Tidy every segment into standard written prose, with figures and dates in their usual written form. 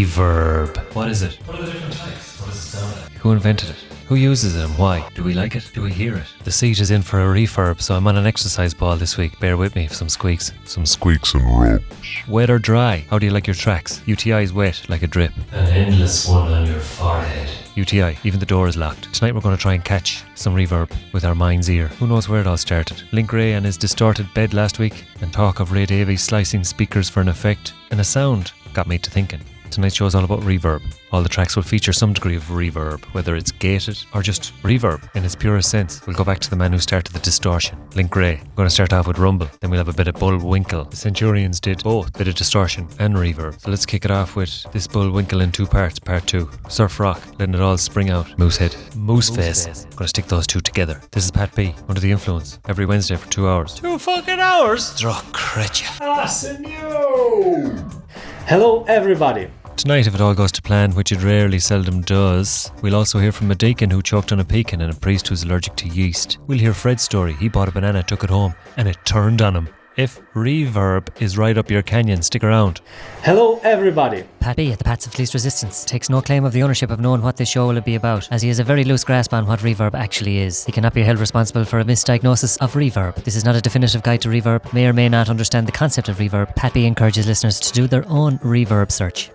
Reverb. What is it? What are the different types? What does it sound like? Who invented it? Who uses it and why? Do we like it? Do we hear it? The seat is in for a refurb, so I'm on an exercise ball this week. Bear with me for some squeaks. Some squeaks and rubs. Wet or dry? How do you like your tracks? UTI is wet, like a drip. An endless one on your forehead. UTI, even the door is locked. Tonight we're going to try and catch some reverb with our mind's ear. Who knows where it all started? Link Ray and his distorted bed last week, and talk of Ray Davies slicing speakers for an effect, and a sound got me to thinking. Tonight's show is all about reverb. All the tracks will feature some degree of reverb, whether it's gated or just reverb in its purest sense. We'll go back to the man who started the distortion, Link Ray. We're going to start off with rumble, then we'll have a bit of Bullwinkle. The Centurions did both, bit of distortion and reverb. So let's kick it off with this Bullwinkle in two parts, part two. Surf rock, letting it all spring out. Moosehead, Mooseface. Going to stick those two together. This is Pat B, under the influence, every Wednesday for 2 hours. 2 fucking hours? Drop cretcha. Hello everybody. Tonight, if it all goes to plan, which it rarely seldom does, we'll also hear from a deacon who choked on a pecan and a priest who's allergic to yeast. We'll hear Fred's story. He bought a banana, took it home, and it turned on him. If reverb is right up your canyon, stick around. Hello everybody. Pat B at the Pats of Least Resistance takes no claim of the ownership of knowing what this show will be about, as he has a very loose grasp on what reverb actually is. He cannot be held responsible for a misdiagnosis of reverb. This is not a definitive guide to reverb. May or may not understand the concept of reverb. Pat B encourages listeners to do their own reverb search.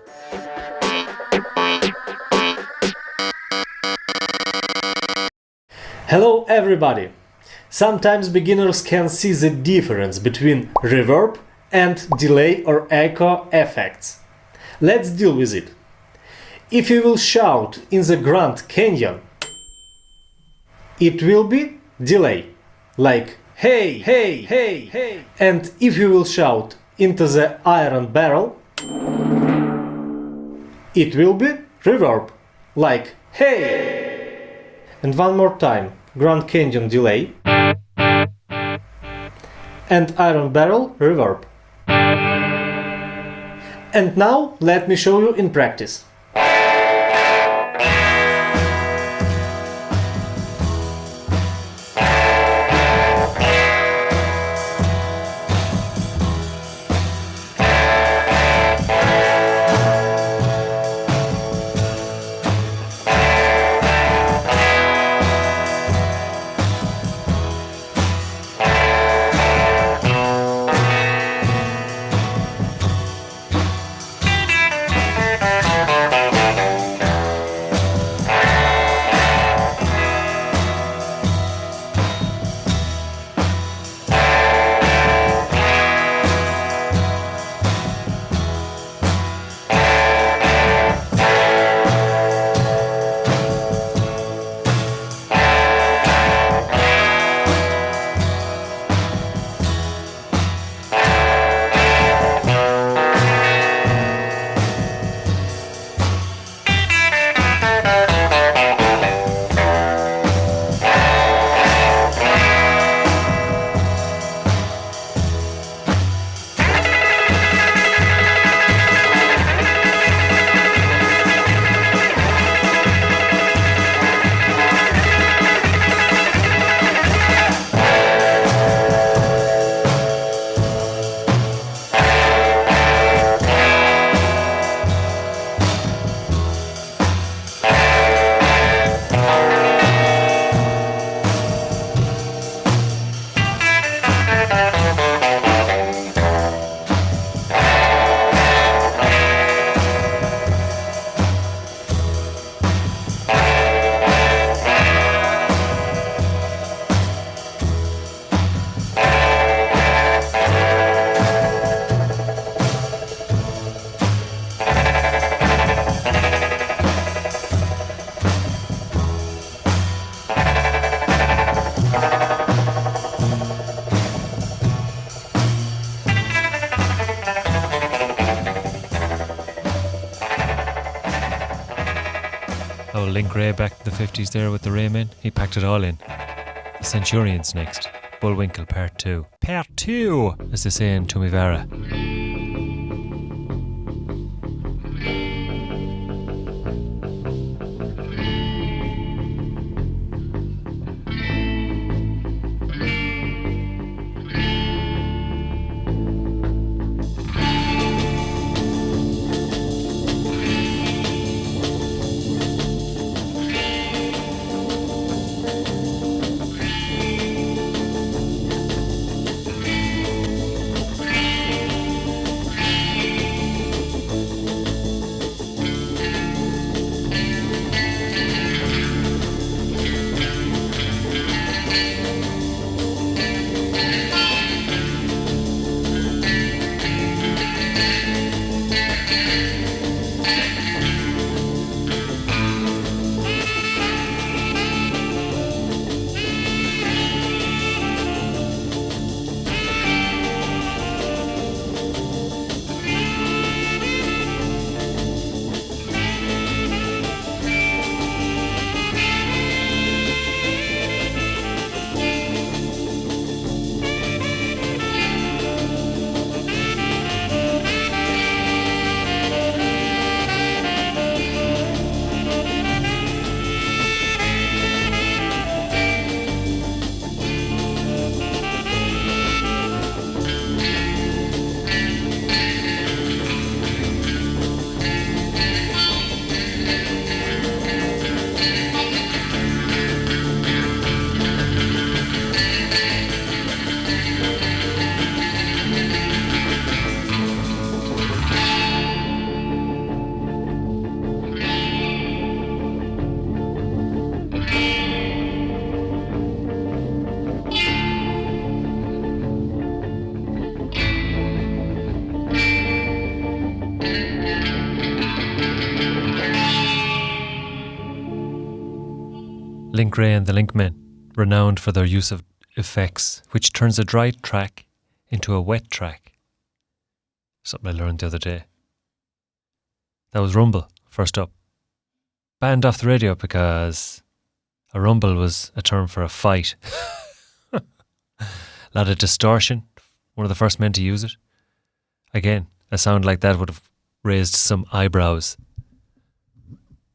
Hello everybody. Sometimes beginners can see the difference between reverb and delay or echo effects. Let's deal with it. If you will shout in the Grand Canyon, it will be delay, like hey, hey, hey, hey. And if you will shout into the Iron Barrel, it will be reverb, like hey. And one more time, Grand Canyon delay and Iron Barrel reverb. And now let me show you in practice. Link Ray back to the 50s there with the Raymen. He packed it all in. The Centurions next. Bullwinkle Part 2. Part 2, as they say in Tumivara. Link Ray and the Linkmen, renowned for their use of effects, which turns a dry track into a wet track. Something I learned the other day. That was Rumble, first up. Banned off the radio because a rumble was a term for a fight. A lot of distortion. One of the first men to use it. Again, a sound like that would have raised some eyebrows.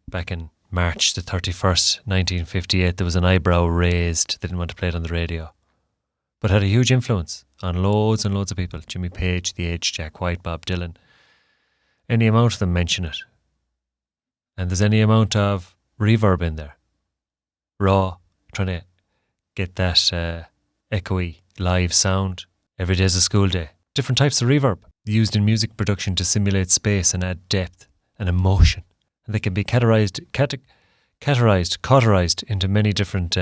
Back in March the 31st, 1958, there was an eyebrow raised. They didn't want to play it on the radio. But had a huge influence on loads and loads of people. Jimmy Page, The Edge, Jack White, Bob Dylan. Any amount of them mention it. And there's any amount of reverb in there. Raw, trying to get that echoey live sound. Every day's a school day. Different types of reverb used in music production to simulate space and add depth and emotion. And they can be cauterized into many different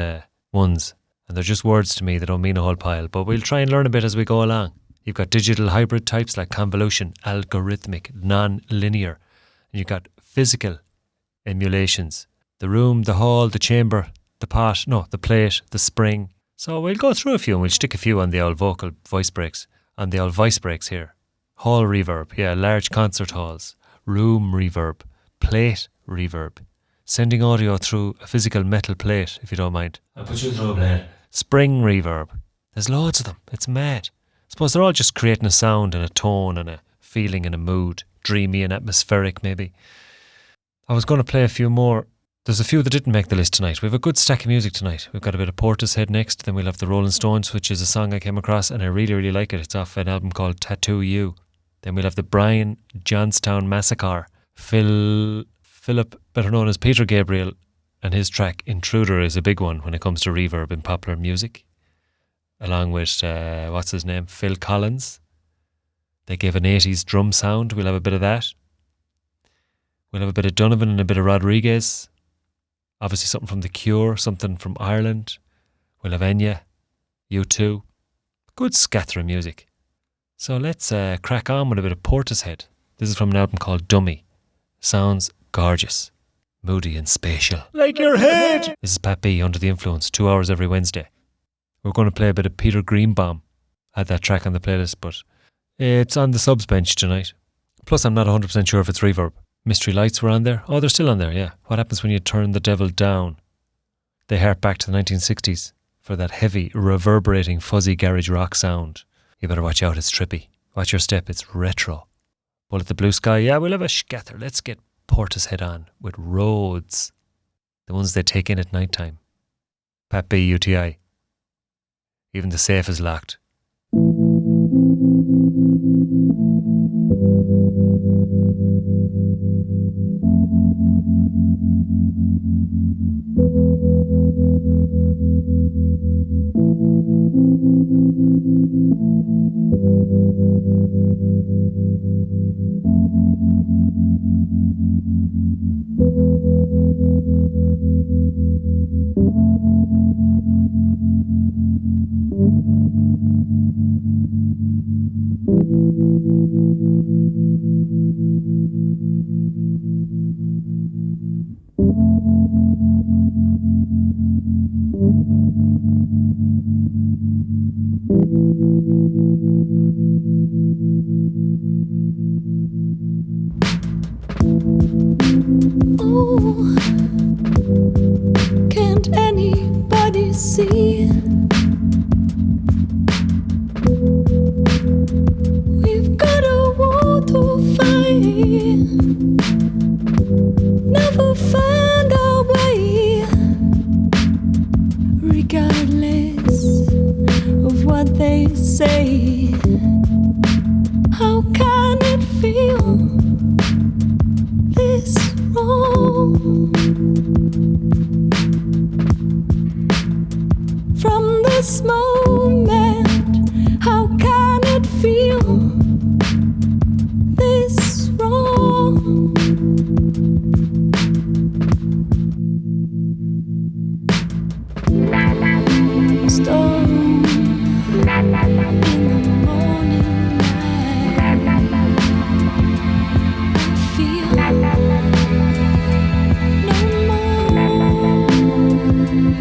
ones. And they're just words to me, they don't mean a whole pile. But we'll try and learn a bit as we go along. You've got digital hybrid types like convolution, algorithmic, non-linear. And you've got physical emulations. The room, the hall, the chamber, the pot, no, the plate, the spring. So we'll go through a few and we'll stick a few on the old voice breaks here. Hall reverb, yeah, large concert halls. Room reverb, plate reverb. Sending audio through a physical metal plate, if you don't mind. I'll put you through a blade. Spring reverb. There's loads of them. It's mad. I suppose they're all just creating a sound and a tone and a feeling and a mood. Dreamy and atmospheric, maybe. I was going to play a few more. There's a few that didn't make the list tonight. We have a good stack of music tonight. We've got a bit of Portishead next. Then we'll have the Rolling Stones, which is a song I came across and I really, really like it. It's off an album called Tattoo You. Then we'll have the Brian Johnstown Massacre. Philip, better known as Peter Gabriel, and his track Intruder is a big one when it comes to reverb in popular music. Along with, what's his name? Phil Collins. They gave an 80s drum sound. We'll have a bit of that. We'll have a bit of Donovan and a bit of Rodriguez. Obviously something from The Cure, something from Ireland. We'll have Enya, U2. Good scatter of music. So let's crack on with a bit of Portishead. This is from an album called Dummy. Sounds gorgeous, moody and spatial. Like your head! This is Pat B, Under the Influence, 2 hours every Wednesday. We're going to play a bit of Peter Greenbaum. I had that track on the playlist, but it's on the subs bench tonight. Plus I'm not 100% sure if it's reverb. Mystery Lights were on there. Oh, they're still on there, yeah. What happens when you turn the devil down? They hark back to the 1960s for that heavy, reverberating, fuzzy garage rock sound. You better watch out, it's trippy. Watch your step, it's retro. Bullet the Blue Sky, yeah, we'll have a scatter. Let's get Portishead on with Roads. The ones they take in at night time. Pat B, UTI. Even the safe is locked. Oh, can't anybody see? We've got a war to fight. Never find our way, regardless of what they say. How can it feel this wrong? From this moment, how can it feel this wrong? Storm in the morning light. I feel no more.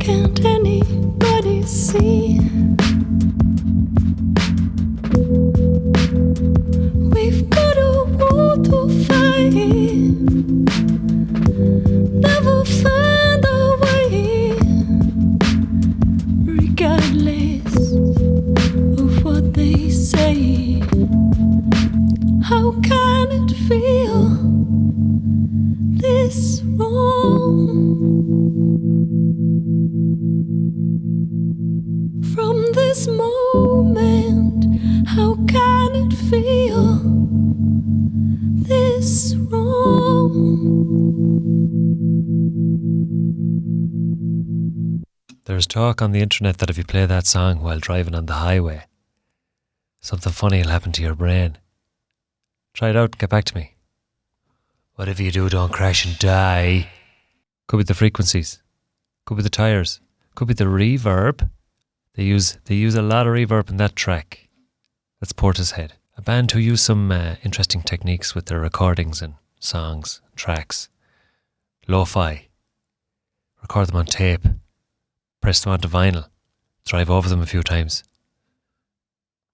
Can't anybody see? We've got a war to fight. Never find our way, regardless of what they say. How can it feel this wrong? From this moment, how can it feel this wrong? There's talk on the internet that if you play that song while driving on the highway, something funny will happen to your brain. Try it out and get back to me. Whatever you do, don't crash and die. Could be the frequencies. Could be the tires. Could be the reverb. They use a lot of reverb in that track. That's Portishead, a band who use some interesting techniques with their recordings and songs, tracks. Lo-fi. Record them on tape. Press them onto vinyl. Drive over them a few times.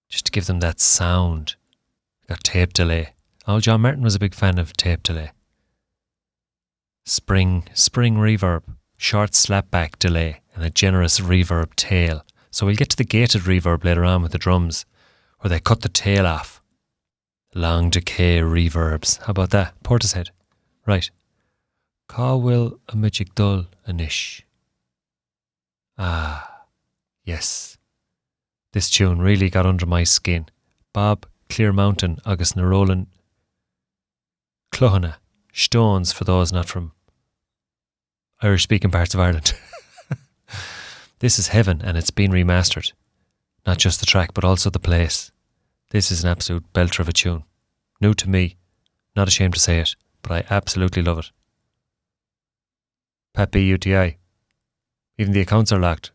Just to give them that sound. Got tape delay. Old John Martin was a big fan of tape delay. Spring reverb, short slapback delay, and a generous reverb tail. So we'll get to the gated reverb later on with the drums, where they cut the tail off. Long decay reverbs. How about that? Portishead. Right. Cá bhfuil a muidig dul anish. Ah, yes. This tune really got under my skin. Bob Clear Mountain agus na Roland Cluhanna, Stones for those not from Irish speaking parts of Ireland. This is heaven and it's been remastered. Not just the track but also the place. This is an absolute belter of a tune. New to me, not ashamed to say it, but I absolutely love it. Pat B UTI. Even the accounts are locked.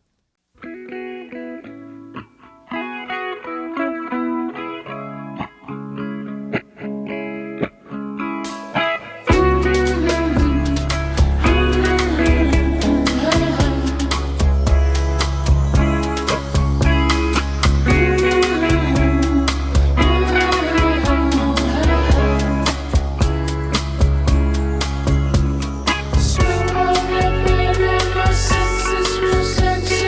Senses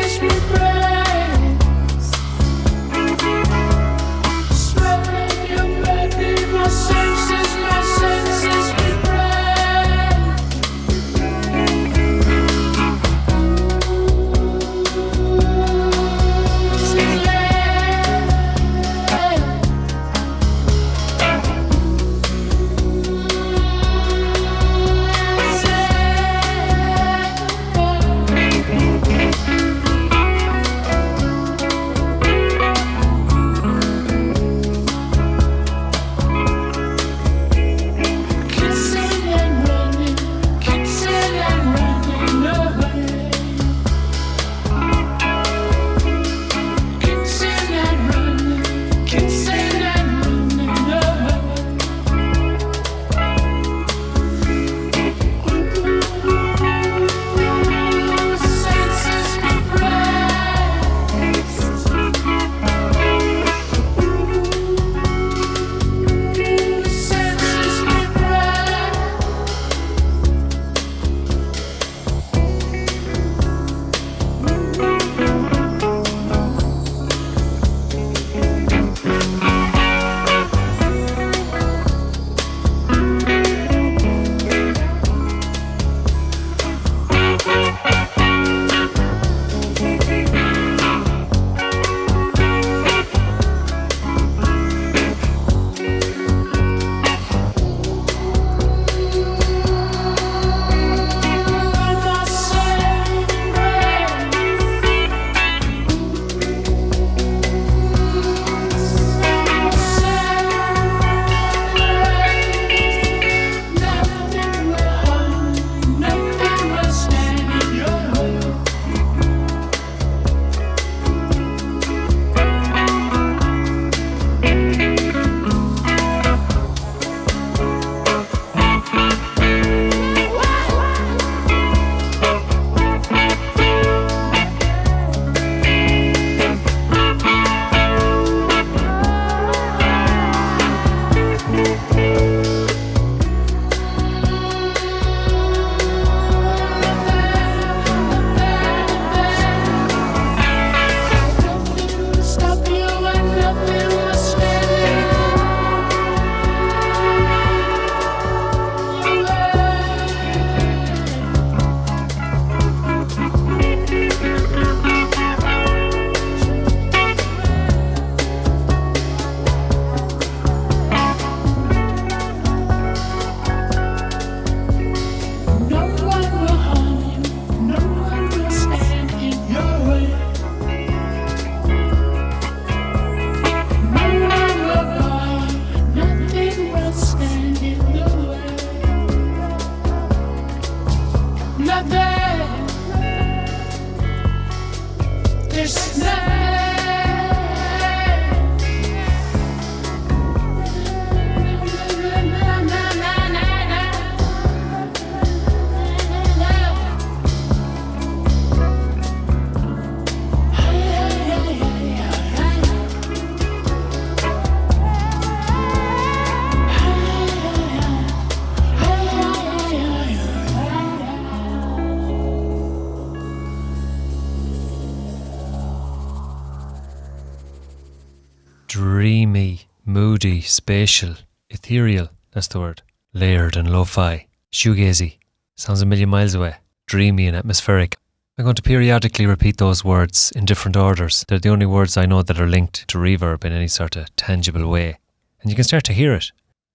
Dreamy, moody, spatial, ethereal, that's the word. Layered and lo-fi, shoegazy, sounds a million miles away, dreamy and atmospheric. I'm going to periodically repeat those words in different orders. They're the only words I know that are linked to reverb in any sort of tangible way. And you can start to hear it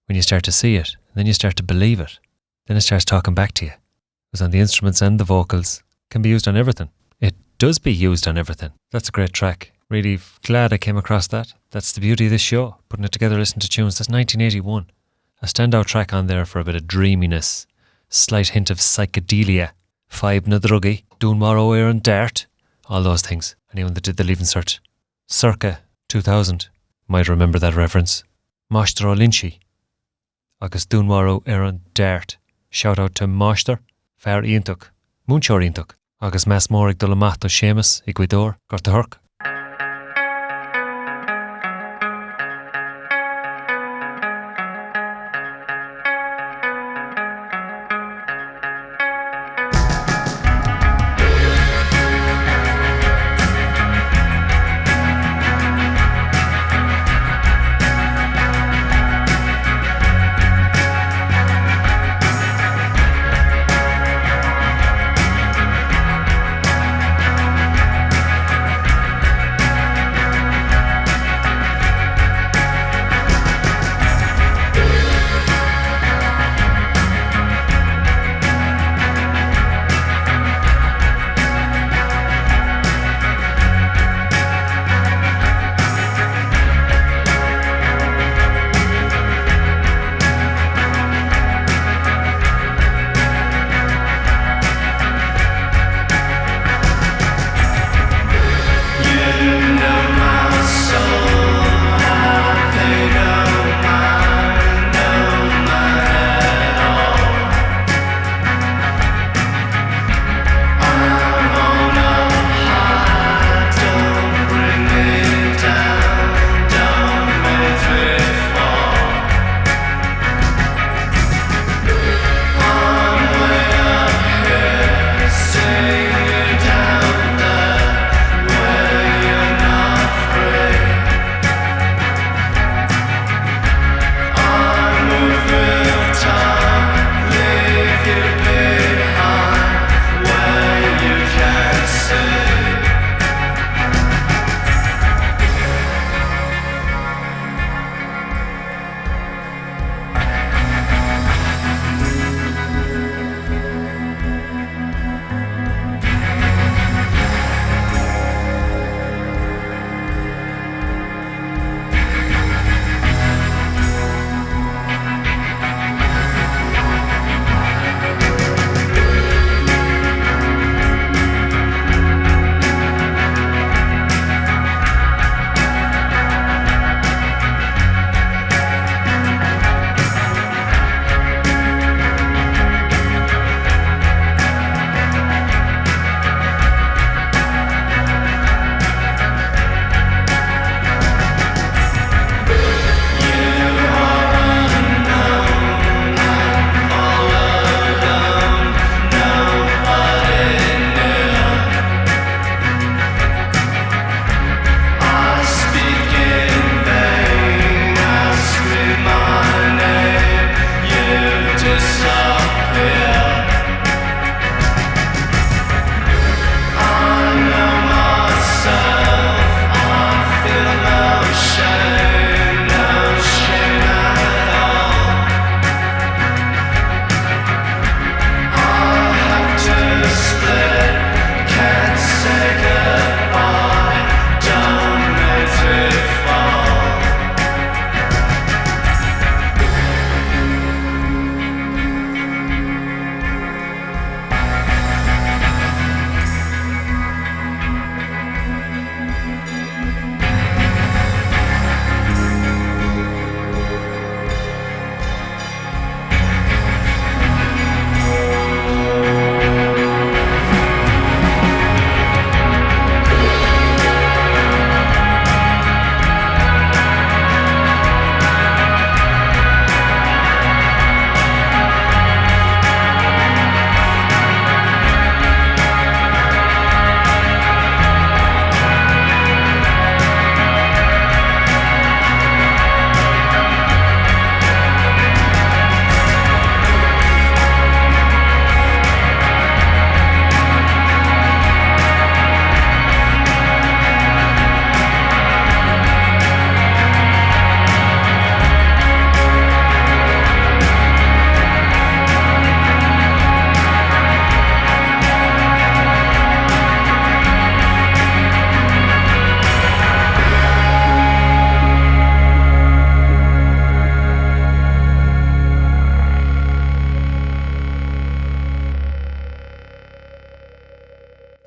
when you start to see it, and then you start to believe it. Then it starts talking back to you. Because on the instruments and the vocals, can be used on everything. It does be used on everything. That's a great track. Really glad I came across that. That's the beauty of this show, putting it together, listening to tunes. That's 1981. A standout track on there for a bit of dreaminess, slight hint of psychedelia, Fibe na druggy, Dún Morrow Air and Dart, all those things. Anyone that did the Leaving Cert circa 2000 might remember that reference. Máistr Lynchie, agus Dún Morrow Air and Dart. Shout out to Máistr, Fair Iontuch, Múnseoir Iontuch, agus Mass Mórig Dulamat o Seamus, Ecuador, Gorta Hurk.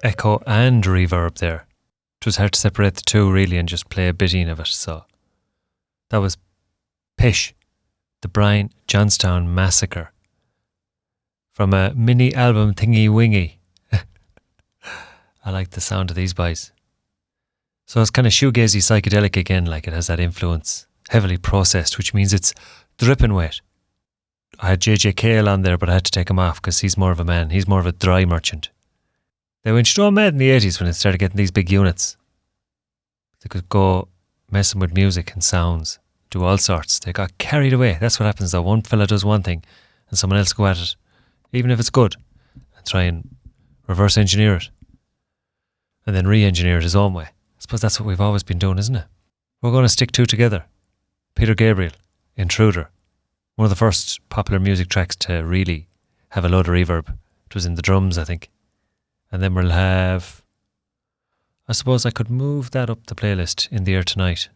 echo and reverb there. It was hard to separate the two really and just play a bitting of it. So that was Pish, the Brian Johnstown Massacre, from a mini album Thingy Wingy. I like the sound of these boys. So it's kind of shoegazy psychedelic again, like it has that influence, heavily processed, which means it's dripping wet. I had JJ Cale on there, but I had to take him off because he's more of a man. He's more of a dry merchant. They went straight mad in the 80s when it started getting these big units. They could go messing with music and sounds, do all sorts. They got carried away. That's what happens though. One fella does one thing and someone else go at it, even if it's good, and try and reverse engineer it. And then re-engineer it his own way. I suppose that's what we've always been doing, isn't it? We're going to stick two together. Peter Gabriel, Intruder. One of the first popular music tracks to really have a load of reverb. It was in the drums, I think. And then we'll have... I suppose I could move that up the playlist, In the Air Tonight.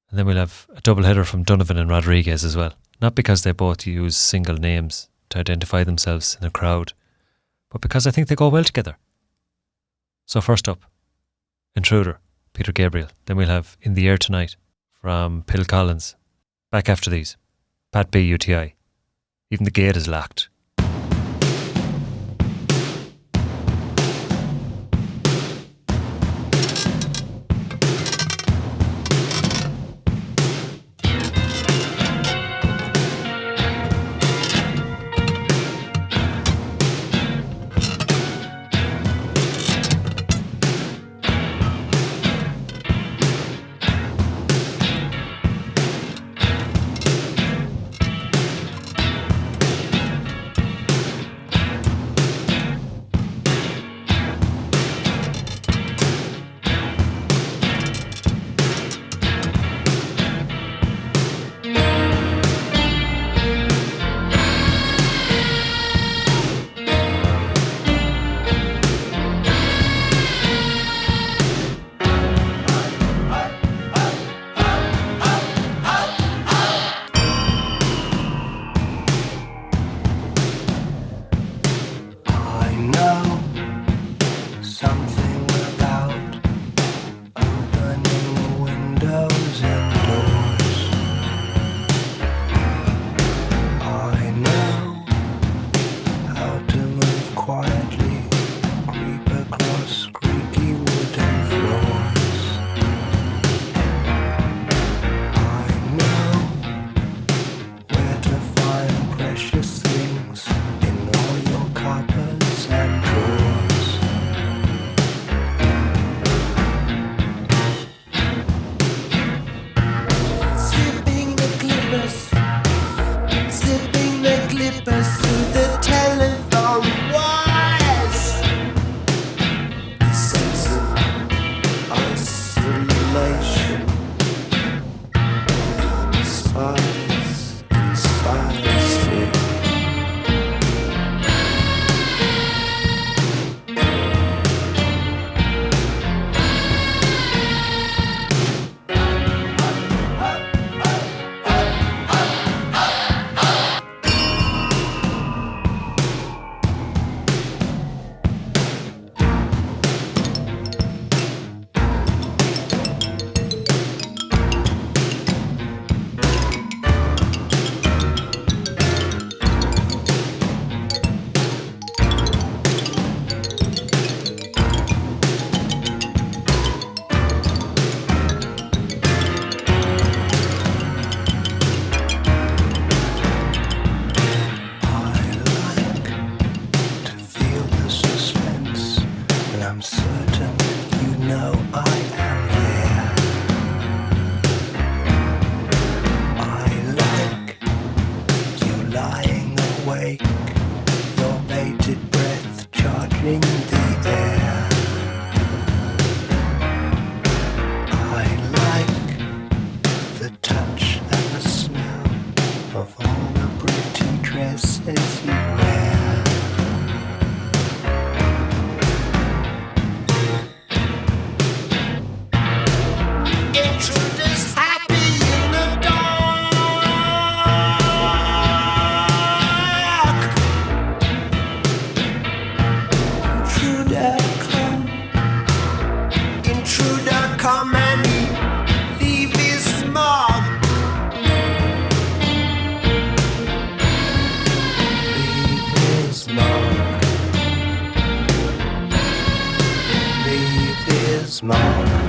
And then we'll have a double header from Donovan and Rodriguez as well. Not because they both use single names to identify themselves in a crowd, but because I think they go well together. So first up, Intruder, Peter Gabriel. Then we'll have In the Air Tonight from Phil Collins. Back after these. Pat B, UTI. Even the gate is locked. was mine.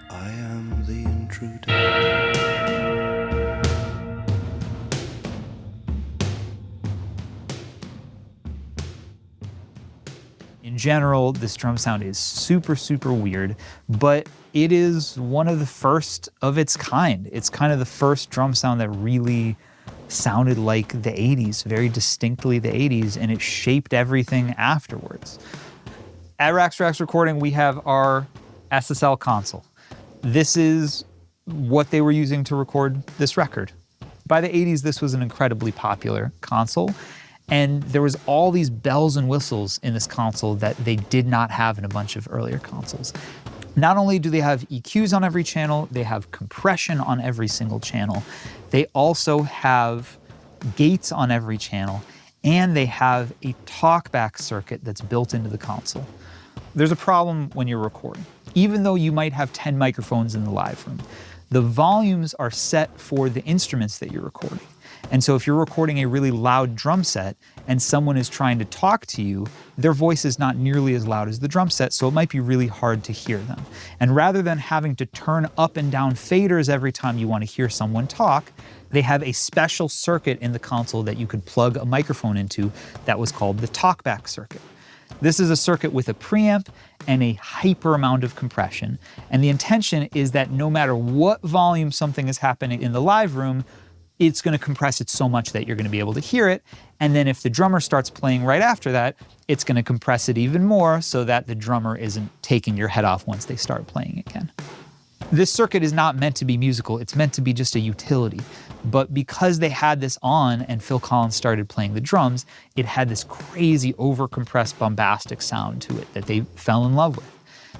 I am the intruder. In general, this drum sound is super, super weird, but it is one of the first of its kind. It's kind of the first drum sound that really sounded like the 80s, very distinctly the 80s, and it shaped everything afterwards. At Rackstrack's recording, we have our SSL console. This is what they were using to record this record. By the 80s, this was an incredibly popular console, and there was all these bells and whistles in this console that they did not have in a bunch of earlier consoles. Not only do they have EQs on every channel, they have compression on every single channel. They also have gates on every channel, and they have a talkback circuit that's built into the console. There's a problem when you're recording. Even though you might have 10 microphones in the live room, the volumes are set for the instruments that you're recording. And so if you're recording a really loud drum set and someone is trying to talk to you, their voice is not nearly as loud as the drum set, so it might be really hard to hear them. And rather than having to turn up and down faders every time you want to hear someone talk, they have a special circuit in the console that you could plug a microphone into that was called the talkback circuit. This is a circuit with a preamp and a hyper amount of compression. And the intention is that no matter what volume something is happening in the live room, it's going to compress it so much that you're going to be able to hear it. And then if the drummer starts playing right after that, it's going to compress it even more so that the drummer isn't taking your head off once they start playing again. This circuit is not meant to be musical, it's meant to be just a utility. But because they had this on and Phil Collins started playing the drums, it had this crazy overcompressed bombastic sound to it that they fell in love with.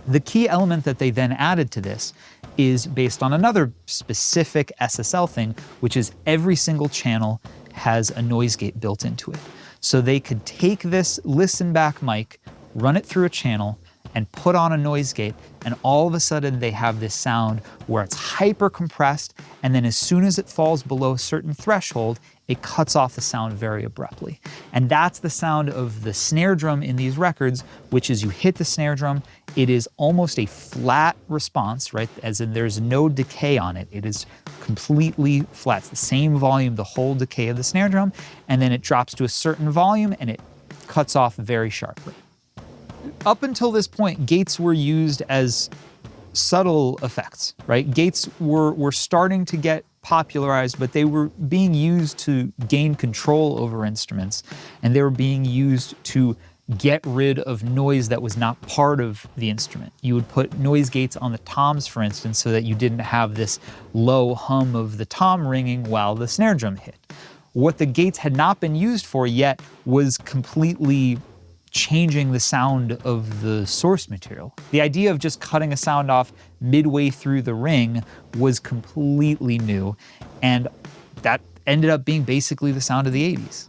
The key element that they then added to this is based on another specific SSL thing, which is every single channel has a noise gate built into it. So they could take this listen back mic, run it through a channel, and put on a noise gate, and all of a sudden they have this sound where it's hyper compressed, and then as soon as it falls below a certain threshold, it cuts off the sound very abruptly. And that's the sound of the snare drum in these records, which is you hit the snare drum, it is almost a flat response, right? As in there's no decay on it. It is completely flat. It's the same volume, the whole decay of the snare drum, and then it drops to a certain volume and it cuts off very sharply. Up until this point, gates were used as subtle effects, right? Gates were starting to get popularized, but they were being used to gain control over instruments, and they were being used to get rid of noise that was not part of the instrument. You would put noise gates on the toms, for instance, so that you didn't have this low hum of the tom ringing while the snare drum hit. What the gates had not been used for yet was completely changing the sound of the source material. The idea of just cutting a sound off midway through the ring was completely new, and that ended up being basically the sound of the 80s.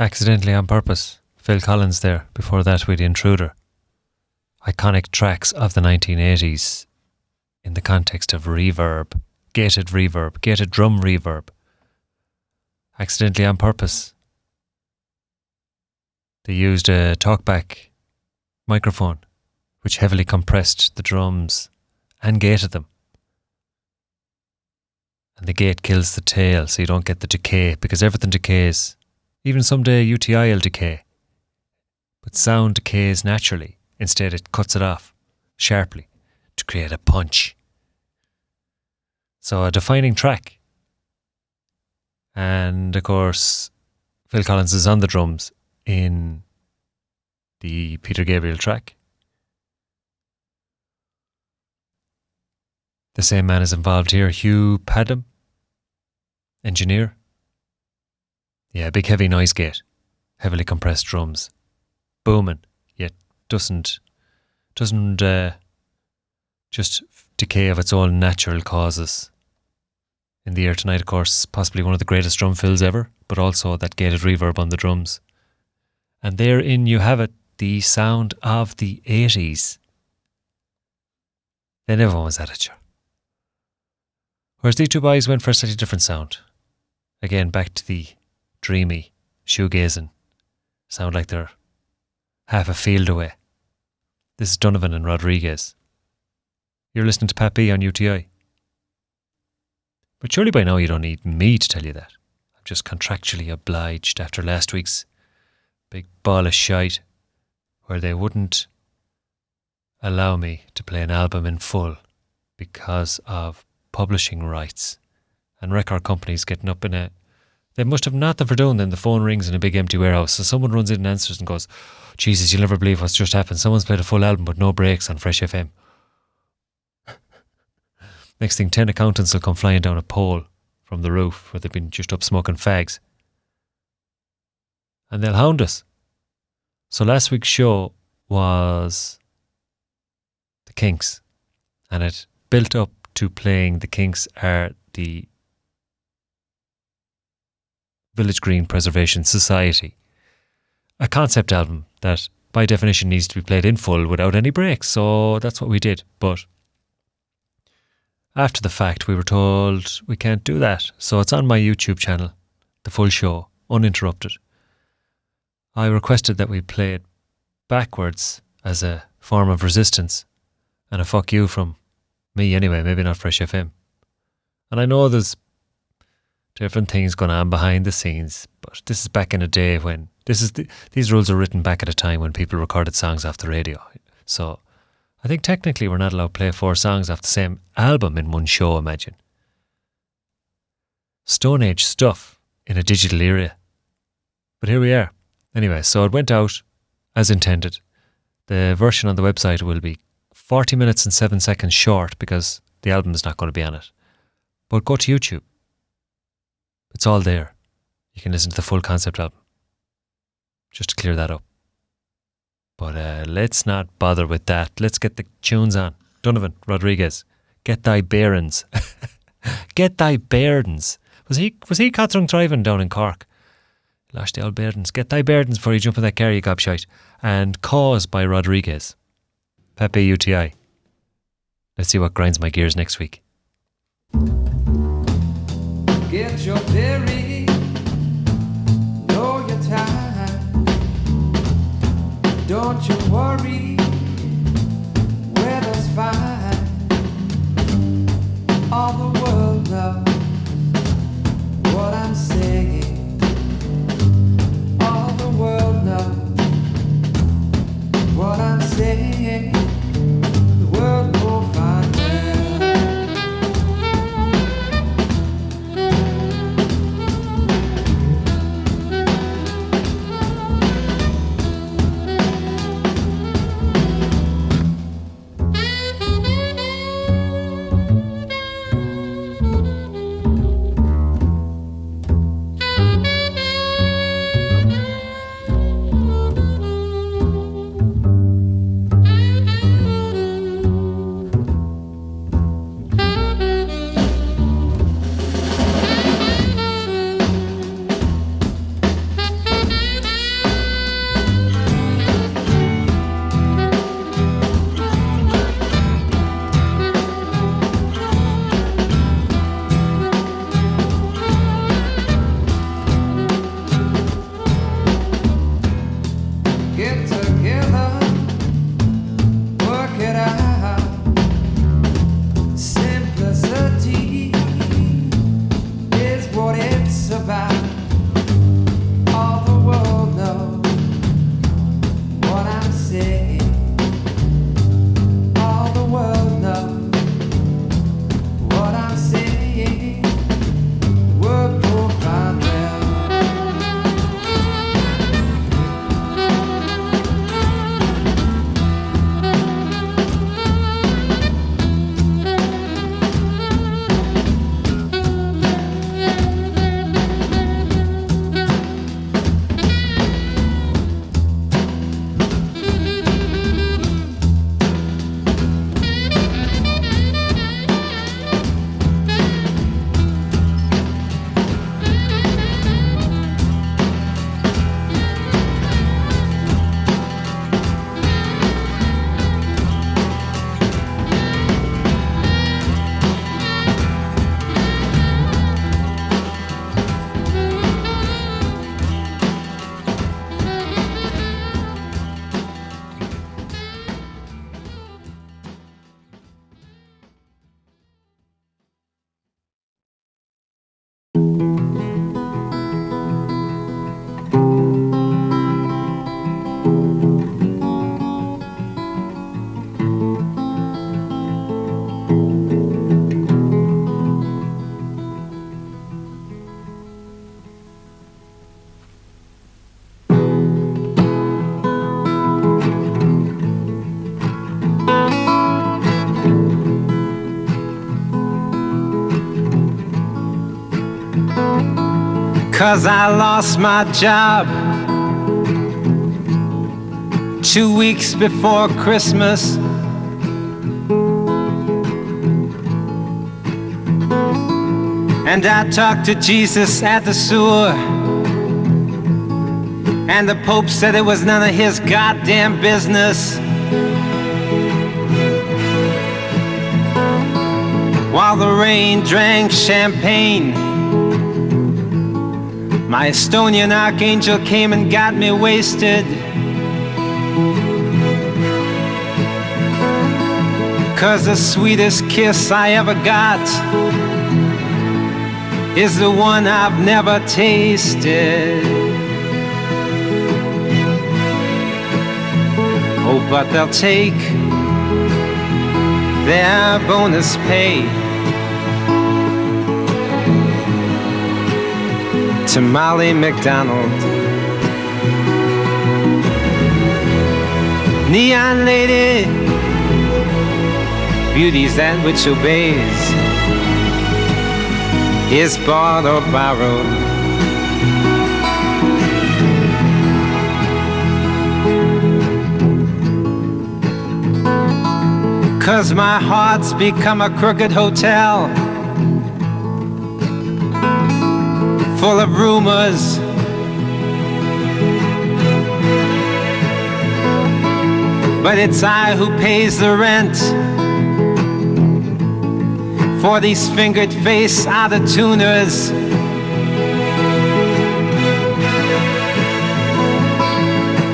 Accidentally on purpose. Phil Collins there. Before that, with The Intruder. Iconic tracks of the 1980s in the context of reverb, gated drum reverb. Accidentally on purpose. They used a talkback microphone which heavily compressed the drums and gated them. And the gate kills the tail, so you don't get the decay, because everything decays. Even someday UTI will decay. But sound decays naturally. Instead it cuts it off sharply to create a punch. So a defining track. And of course, Phil Collins is on the drums in the Peter Gabriel track. The same man is involved here, Hugh Padgham, engineer. Yeah, big heavy noise gate, heavily compressed drums, booming, yet doesn't just decay of its own natural causes. In the Air Tonight, of course, possibly one of the greatest drum fills ever, but also that gated reverb on the drums. And therein you have it, the sound of the 80s. Then everyone was at it, sure. Whereas these two boys went for a slightly different sound. Again, back to the dreamy, shoegazing, sound like they're half a field away. This is Donovan and Rodriguez. You're listening to Pat B on UTI. But surely by now you don't need me to tell you that. I'm just contractually obliged after last week's big ball of shite where they wouldn't allow me to play an album in full because of publishing rights and record companies getting up in a... They must have nothing for doing then. The phone rings in a big empty warehouse. So someone runs in and answers and goes, Jesus, you'll never believe what's just happened. Someone's played a full album with no breaks on Fresh FM. Next thing, 10 accountants will come flying down a pole from the roof where they've been just up smoking fags. And they'll hound us. So last week's show was the Kinks. And it built up to playing the Kinks are the Village Green Preservation Society. A concept album that by definition needs to be played in full without any breaks. So that's what we did. But after the fact we were told we can't do that. So it's on my YouTube channel, the full show, uninterrupted. I requested that we play it backwards as a form of resistance and a fuck you from me anyway, maybe not Fresh FM. And I know there's different things going on behind the scenes, but this is back in a day when these rules are written back at a time when people recorded songs off the radio. So I think technically we're not allowed to play 4 songs off the same album in one show, imagine. Stone Age stuff in a digital era. But here we are. Anyway, so it went out as intended. The version on the website will be 40 minutes and 7 seconds short because the album is not going to be on it. But go to YouTube. It's all there. You can listen to the full concept album. Just to clear that up. But let's not bother with that. Let's get the tunes on. Donovan, Rodriguez, get thy bearings. Get thy bearings. Was he Catherine thriving down in Cork? Lost the old bearings. Get thy bearings before you jump in that car, you gobshite. And Cause by Rodriguez. Pepe UTI. Let's see what grinds my gears next week. Get your berry, know your time. Don't you worry, weather's fine. All the world knows what I'm saying. All the world knows what I'm saying. The world will find well. Cause I lost my job 2 weeks before Christmas. And I talked to Jesus at the sewer, and the Pope said it was none of his goddamn business. While the rain drank champagne, my Estonian archangel came and got me wasted. Cause the sweetest kiss I ever got is the one I've never tasted. Oh, but they'll take their bonus pay to Molly McDonald. Neon lady, beauty's that which obeys, is bought or borrowed. Cause my heart's become a crooked hotel, full of rumors. But it's I who pays the rent for these fingered face out-of-tuners.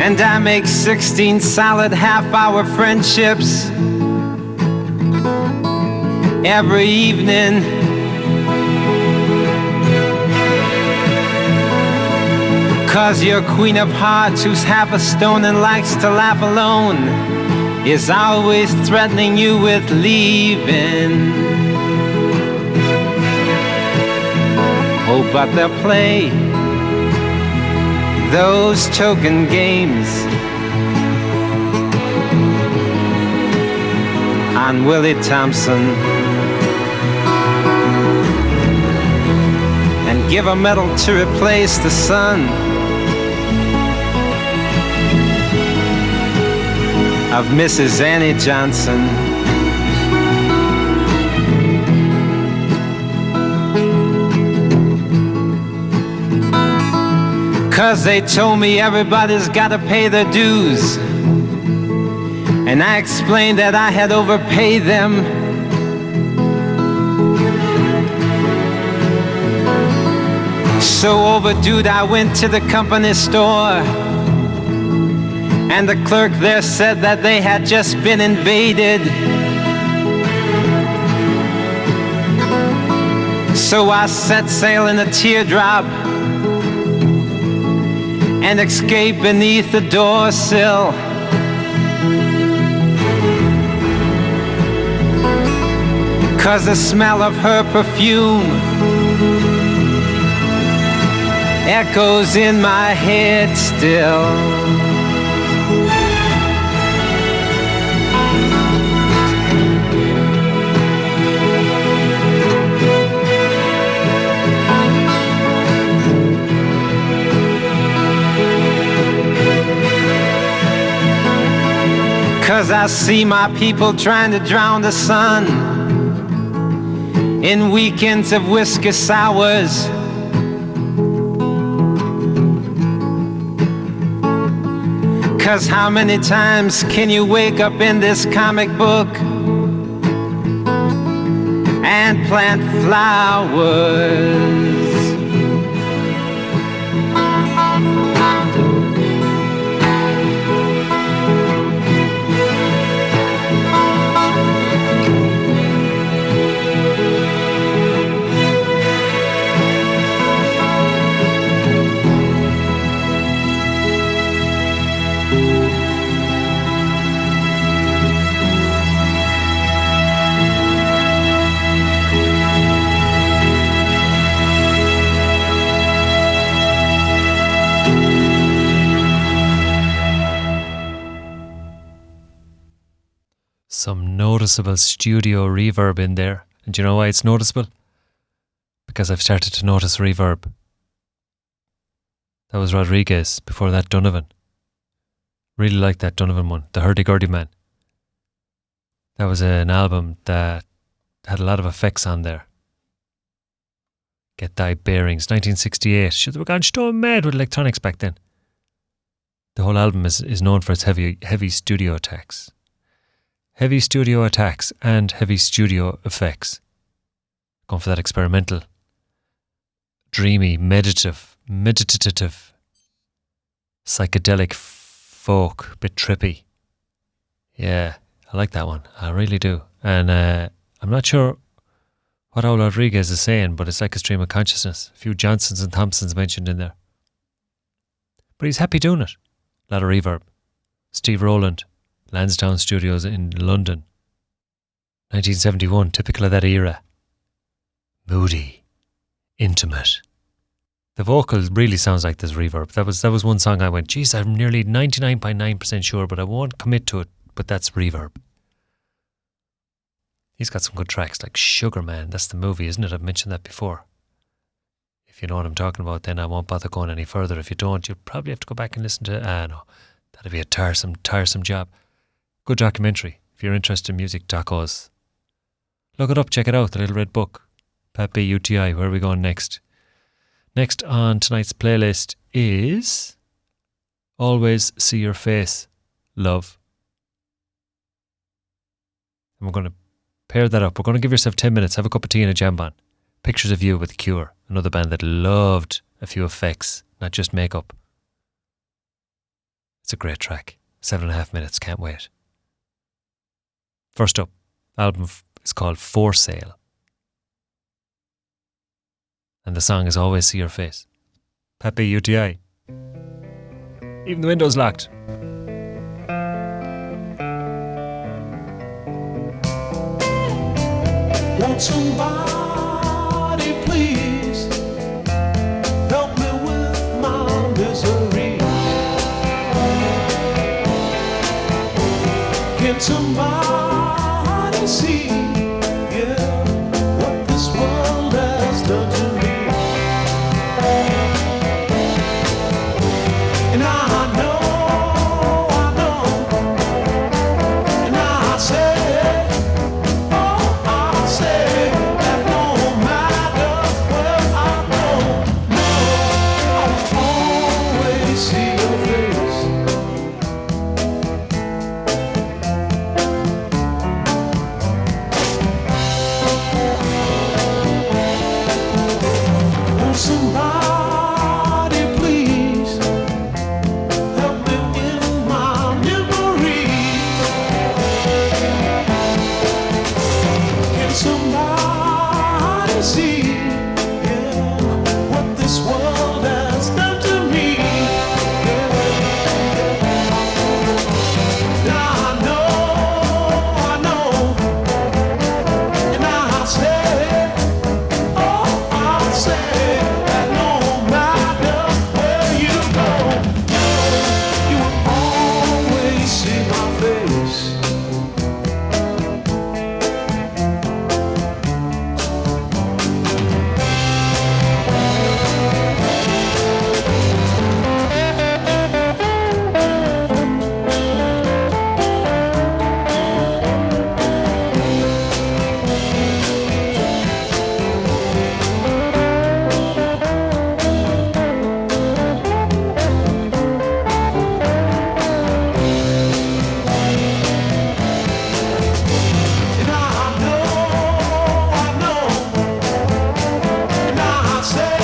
And I make 16 solid half-hour friendships every evening. Cause your queen of hearts, who's half a stone and likes to laugh alone, is always threatening you with leaving. Oh, but they'll play those token games on Willie Thompson and give a medal to replace the son of Mrs. Annie Johnson. Cause they told me everybody's gotta pay their dues, and I explained that I had overpaid them. So overdue, I went to the company store, and the clerk there said that they had just been invaded. So I set sail in a teardrop and escaped beneath the door sill. Cause the smell of her perfume echoes in my head still. Cause I see my people trying to drown the sun in weekends of whiskey sours. Cause how many times can you wake up in this comic book and plant flowers? Some noticeable studio reverb in there. And do you know why it's noticeable? Because I've started to notice reverb. That was Rodriguez, before that Donovan. Really liked that Donovan one, the Hurdy-Gurdy Man. That was an album that had a lot of effects on there. Get Thy Bearings, 1968. Should they were gone stone mad with electronics back then. The whole album is known for its heavy studio attacks. Heavy studio attacks and heavy studio effects. Going for that experimental, dreamy, meditative, psychedelic folk, bit trippy. Yeah, I like that one. I really do. And I'm not sure what old Rodriguez is saying, but it's like a stream of consciousness. A few Johnsons and Thompsons mentioned in there. But he's happy doing it. A lot of reverb. Steve Rowland, Lansdowne Studios in London. 1971, typical of that era. Moody. Intimate. The vocal really sounds like there's reverb. That was one song I went, geez, I'm nearly 99.9% sure, but I won't commit to it. But that's reverb. He's got some good tracks like Sugar Man. That's the movie, isn't it? I've mentioned that before. If you know what I'm talking about, then I won't bother going any further. If you don't, you'll probably have to go back and listen to it. No, that'd be a tiresome job. Good documentary. If you're interested in music, docos. Look it up, check it out, The Little Red Book. Pat B, UTI, where are we going next? Next on tonight's playlist is Always See Your Face, Love. And we're going to Pair that up. We're going to give yourself 10 minutes. Have a cup of tea and a jambon. Pictures of You with The Cure, another band that loved a few effects, not just makeup. It's a great track. 7.5 minutes. Can't wait. First up, album is called For Sale. And the song is Always See Your Face. Pepe UTI. Even the window's locked. Won't somebody please help me with my misery? Can somebody see, yeah, what this world has done to me? And I know, and I say, oh, I say that no matter where I go, no, I'll always see your face. Won't somebody please help me in my memory? Can somebody see, yeah, what this world has done to me? Now I know, and I say, oh, I say that no matter where you go, you will always see my face. And I know, and I say,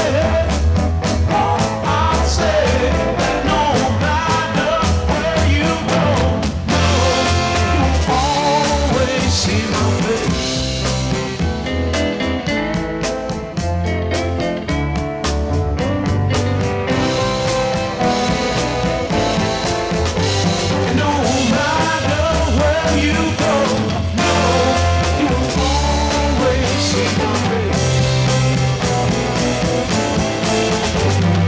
oh, I say that no matter where you go, no, you will always see my face. And no matter where you go, no, you will always see my face.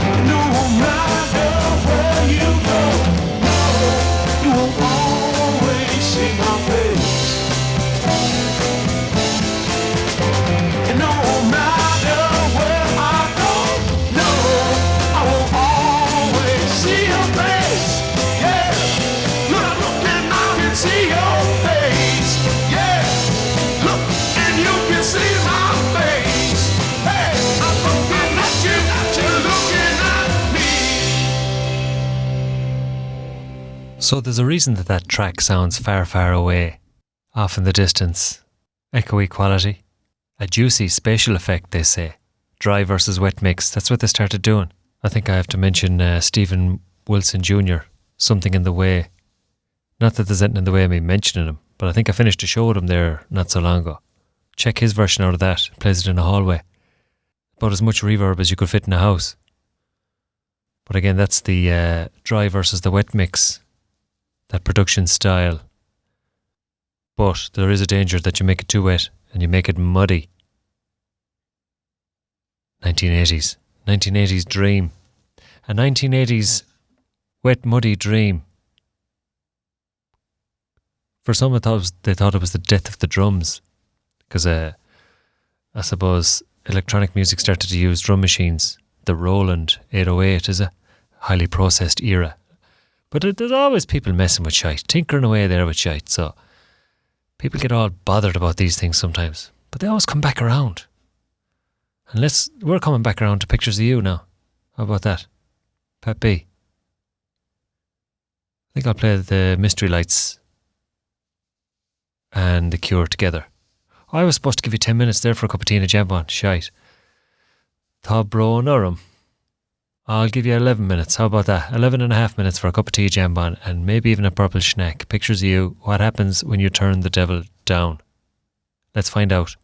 And no matter where you go, no, you will always see my face. And no matter where I go, no, I will always see your face. Yeah, look, and I can see your face. Yeah, look, and you can see my face. Hey, I'm looking at you, you're looking at me. So there's a reason that that track sounds far, far away, off in the distance. Echoey quality. A juicy spatial effect, they say. Dry versus wet mix. That's what they started doing. I think I have to mention Stephen Wilson Jr. Something in the Way. Not that there's anything in the way of me mentioning him, but I think I finished a show with him there not so long ago. Check his version out of that. Plays it in a hallway. About as much reverb as you could fit in a house. But again, that's the dry versus the wet mix. That production style. But there is a danger that you make it too wet and you make it muddy. 1980s. 1980s dream. A 1980s wet, muddy dream. For some, they thought it was the death of the drums. Because I suppose electronic music started to use drum machines. The Roland 808 is a highly processed era. But there's always people messing with shite, tinkering away there with shite. So people get all bothered about these things sometimes. But they always come back around. And we're coming back around to Pictures of You now. How about that? Pat B. I think I'll play the Mystery Lights and The Cure together. I was supposed to give you 10 minutes there for a cup of tea and a jambon. Shite. Tá bro nurum. I'll give you 11 minutes. How about that? 11 and a half minutes for a cup of tea, jambon, and maybe even a purple schneck. Pictures of you. What happens when you turn the devil down? Let's find out.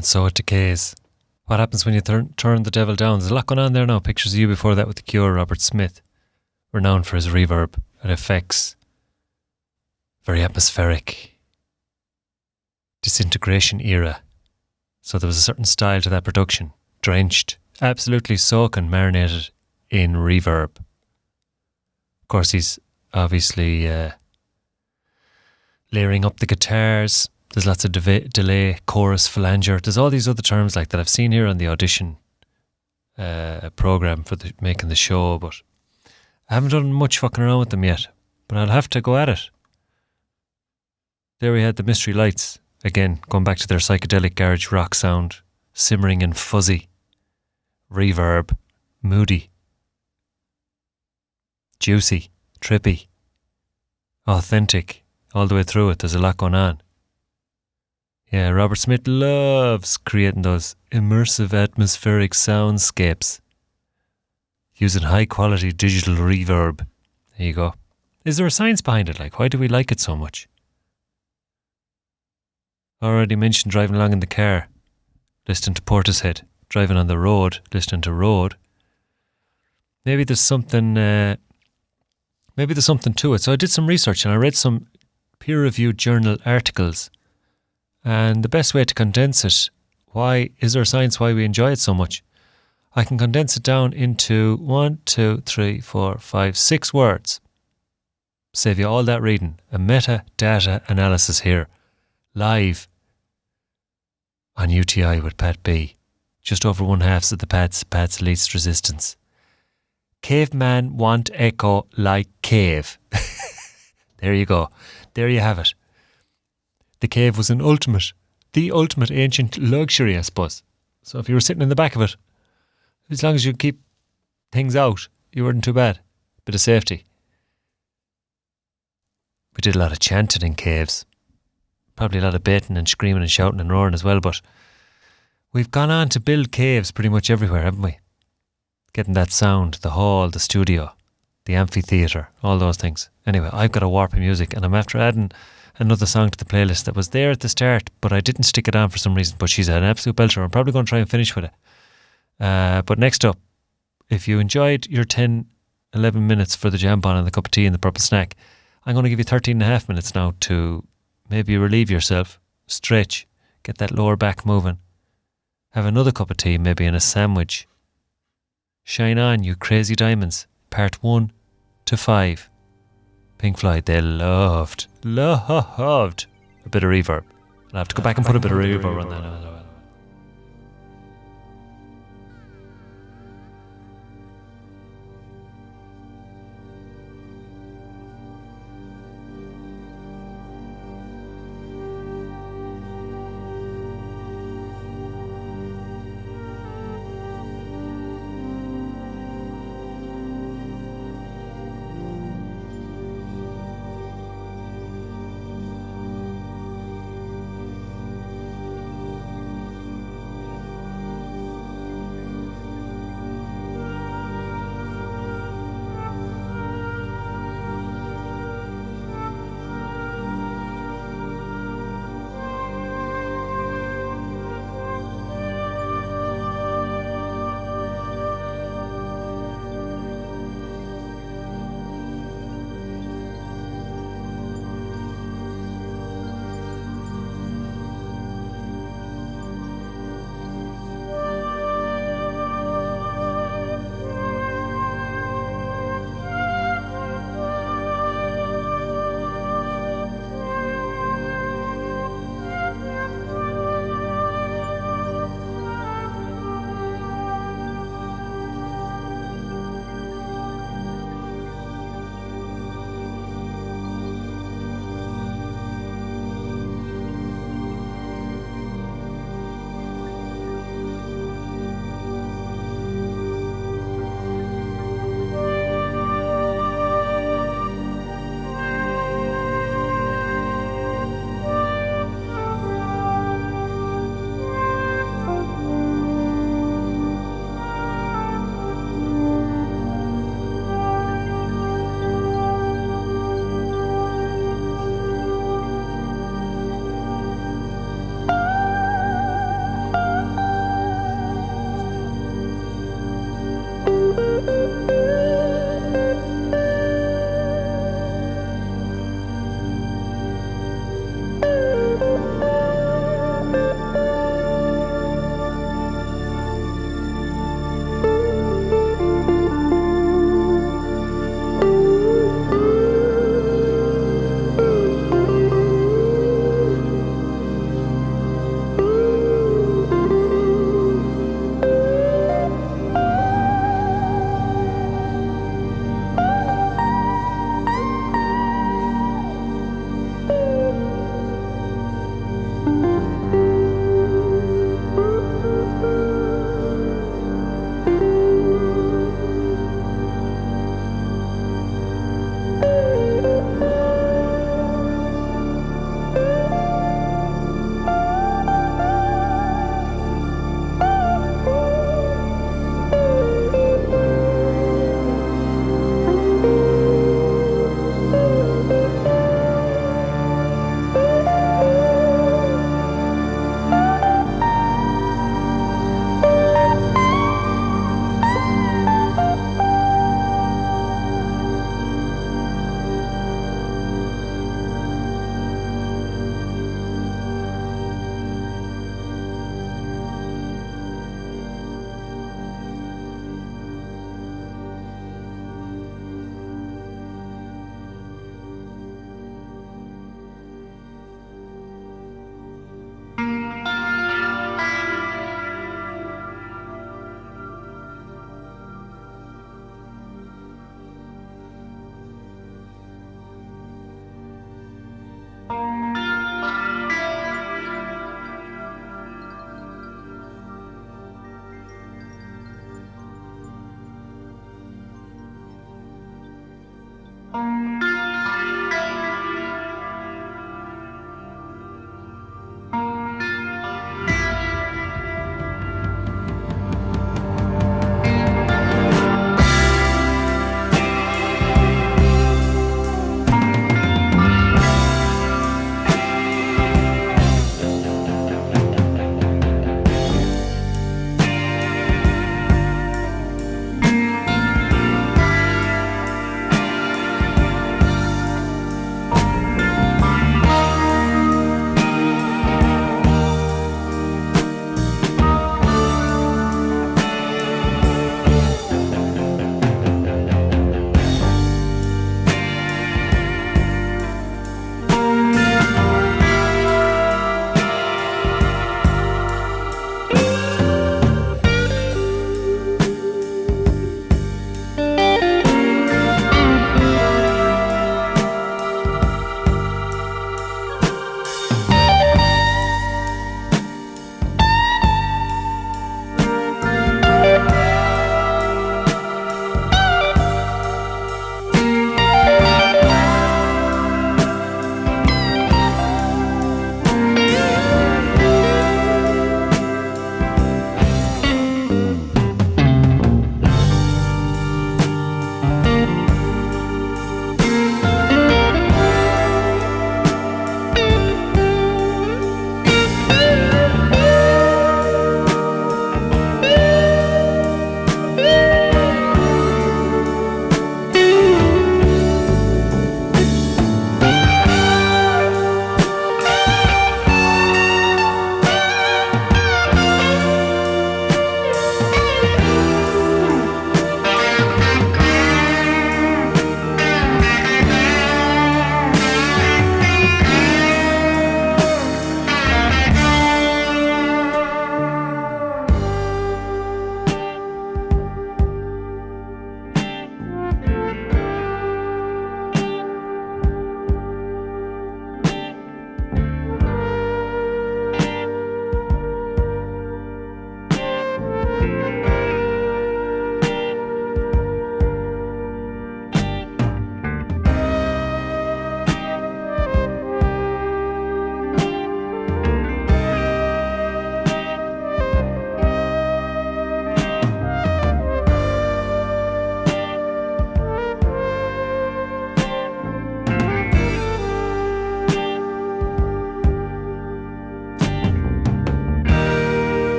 and so it decays. What happens when you turn the devil down? There's a lot going on there now. Pictures of you before that with The Cure, Robert Smith, renowned for his reverb and effects. Very atmospheric. Disintegration era. So there was a certain style to that production. Drenched, absolutely soaking, marinated in reverb. Of course, he's obviously layering up the guitars. There's lots of delay, chorus, flanger. There's all these other terms like that I've seen here on the audition program for making the show, but I haven't done much fucking around with them yet. But I'll have to go at it. There we had the Mystery Lights. Again, going back to their psychedelic garage rock sound. Simmering and fuzzy. Reverb. Moody. Juicy. Trippy. Authentic. All the way through it, there's a lot going on. Yeah, Robert Smith loves creating those immersive atmospheric soundscapes using high quality digital reverb. There you go. Is there a science behind it? Like, why do we like it so much? Already mentioned driving along in the car, listening to Portishead. Driving on the road, listening to Road. Maybe there's something to it. So I did some research and I read some peer-reviewed journal articles. And the best way to condense it, why is there science why we enjoy it so much? I can condense it down into 6 words. Save you all that reading. A metadata analysis here. Live on UTI with Pat B. Just over 1/2 of the Pat's least resistance. Caveman want echo like cave. There you go. There you have it. The cave was the ultimate ancient luxury, I suppose. So if you were sitting in the back of it, as long as you keep things out, you weren't too bad. Bit of safety. We did a lot of chanting in caves. Probably a lot of baiting and screaming and shouting and roaring as well, but we've gone on to build caves pretty much everywhere, haven't we? Getting that sound, the hall, the studio, the amphitheatre, all those things. Anyway, I've got a warp of music and I'm after adding another song to the playlist that was there at the start, but I didn't stick it on for some reason, but she's an absolute belter. I'm probably going to try and finish with it. But next up, if you enjoyed your 10, 11 minutes for the jam-on and the cup of tea and the purple snack, I'm going to give you 13.5 minutes now to maybe relieve yourself, stretch, get that lower back moving, have another cup of tea, maybe in a sandwich. Shine On, You Crazy Diamonds, part 1 to 5. Pink Floyd, they loved a bit of reverb. I'll have to go back and put a bit of reverb on that now.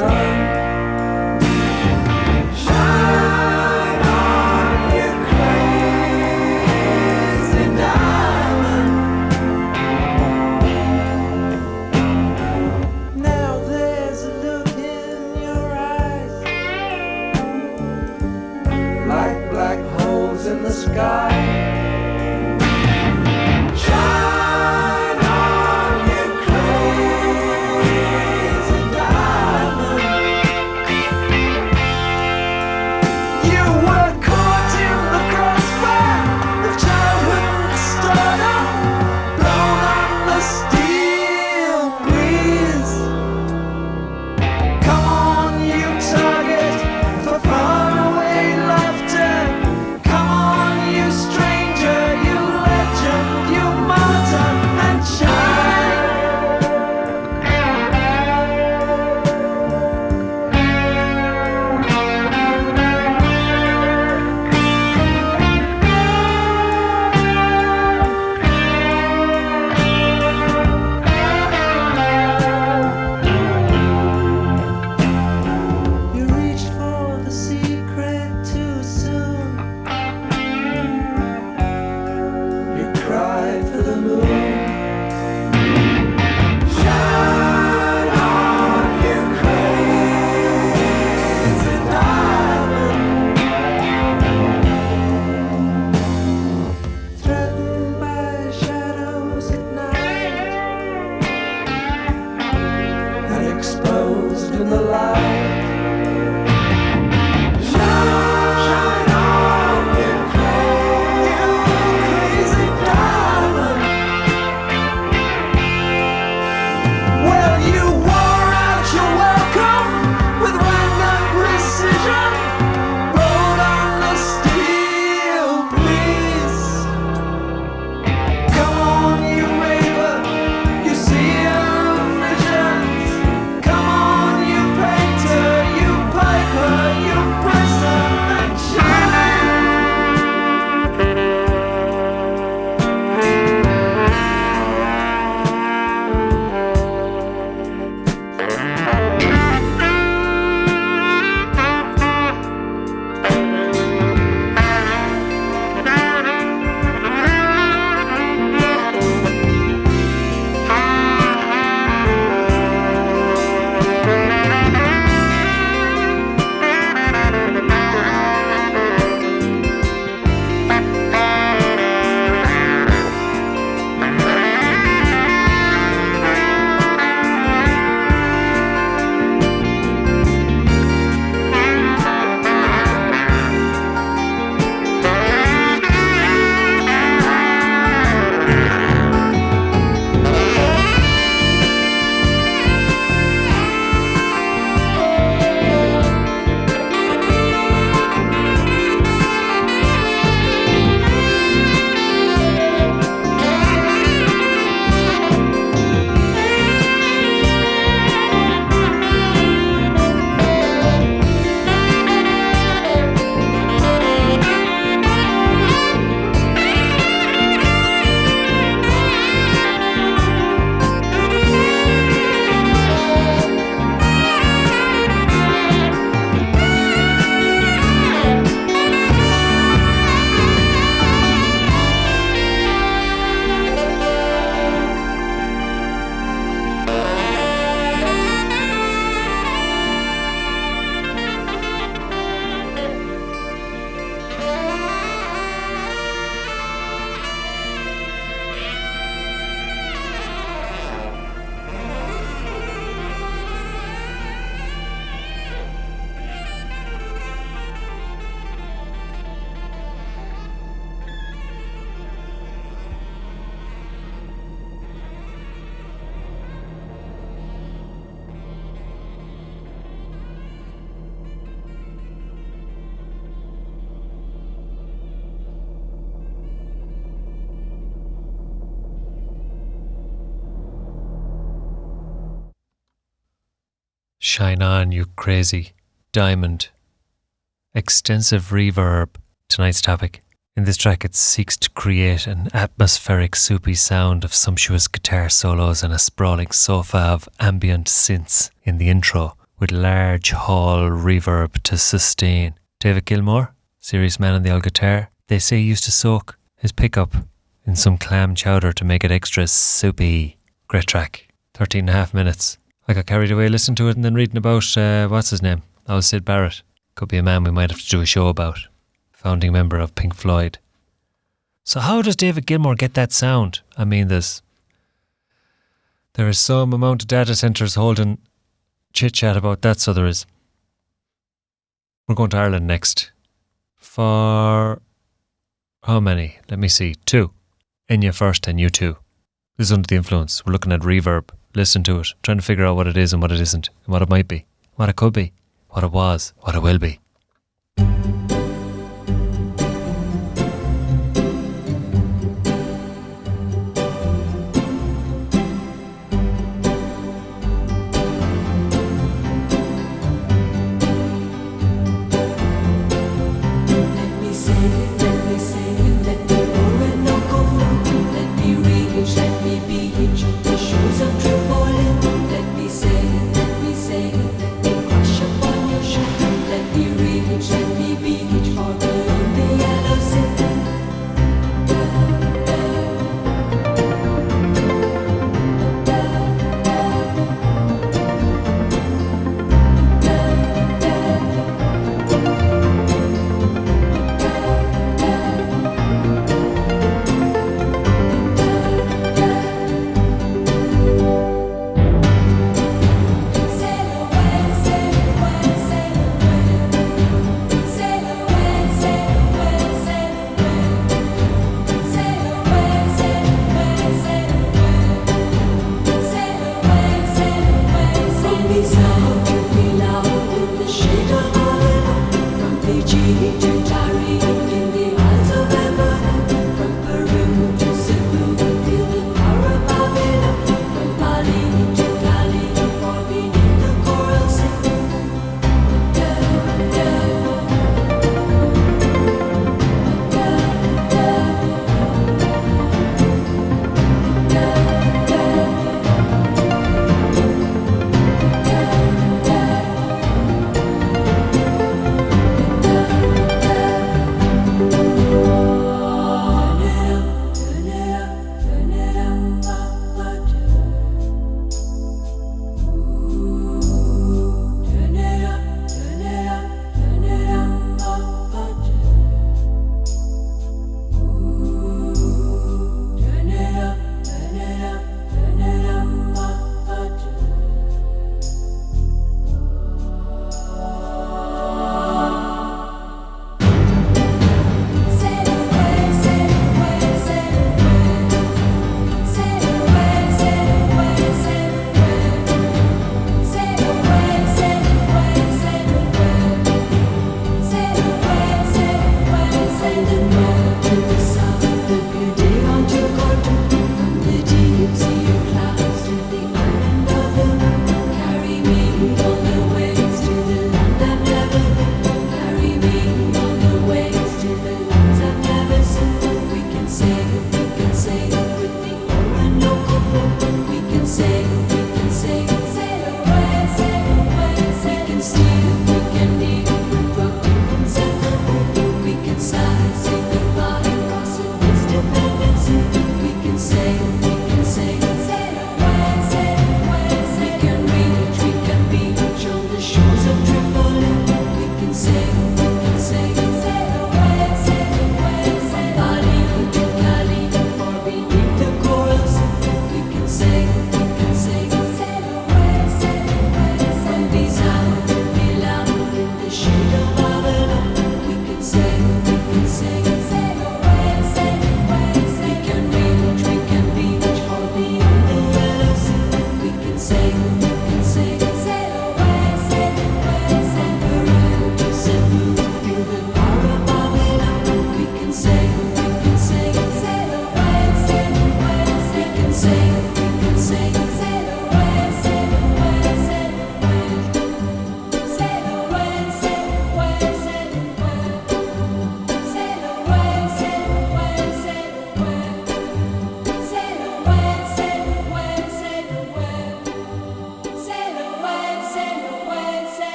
sun. Shine on, you crazy diamond. Now there's a look in your eyes, like black holes in the sky. Shine on, you crazy diamond. You were caught in the crossfire of childhood stardom, blown on the steel breeze. Come on, you target for faraway laughter. Come on, you stranger, you legend, you martyr, and shine. You reached for the secret too soon. You cried for the moon. Shine on, you crazy diamond. Threatened by shadows at night and exposed in the light. Shine on, you crazy diamond. Well, you wore out your welcome with random precision. Rode on the steel breeze. Come on, you raver, you seer of visions. Come on, you painter, you piper, you presser, and shine. Shine on, you crazy diamond. Extensive reverb, tonight's topic. In this track, it seeks to create an atmospheric, soupy sound of sumptuous guitar solos and a sprawling sofa of ambient synths in the intro, with large hall reverb to sustain. David Gilmour, serious man on the old guitar, they say he used to soak his pickup in some clam chowder to make it extra soupy. Great track. 13 and a half minutes. I got carried away listening to it and then reading about, what's his name? That was Sid Barrett. Could be a man we might have to do a show about. Founding member of Pink Floyd. So how does David Gilmour get that sound? I mean, there is some amount of data centres holding chit-chat about that, so there is. We're going to Ireland next. For how many? Let me see. 2. Enya first and you 2. This is Under the Influence. We're looking at reverb. Listen to it. Trying to figure out what it is and what it isn't. And what it might be. What it could be. What it was. What it will be.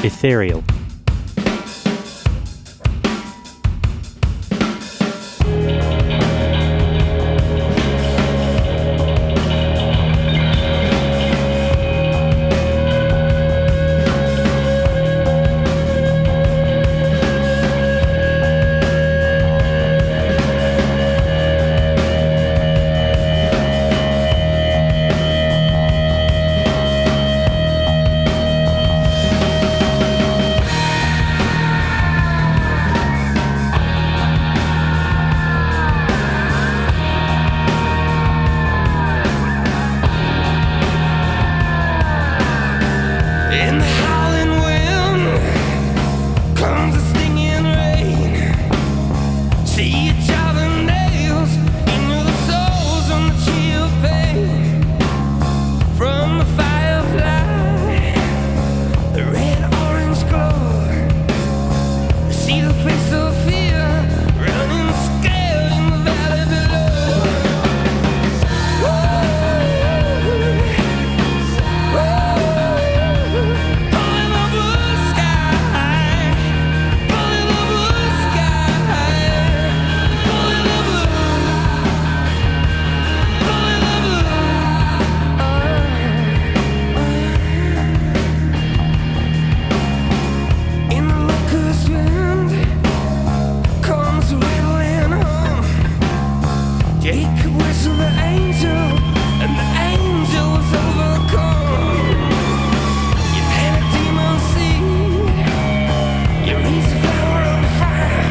ethereal. In the howling wind comes the stinging rain. See each other nails into the souls on the chill pain. From the firefly, the red-orange glow. See the face of fear running scared in the valley below. Pulling the blue sky, pulling the blue sky, pulling the blue, pulling the blue. In the locust wind comes a riddling hum. Jacob whistled the angel, and the angel was overcome. You plant a demon seed, you raise the flower of fire.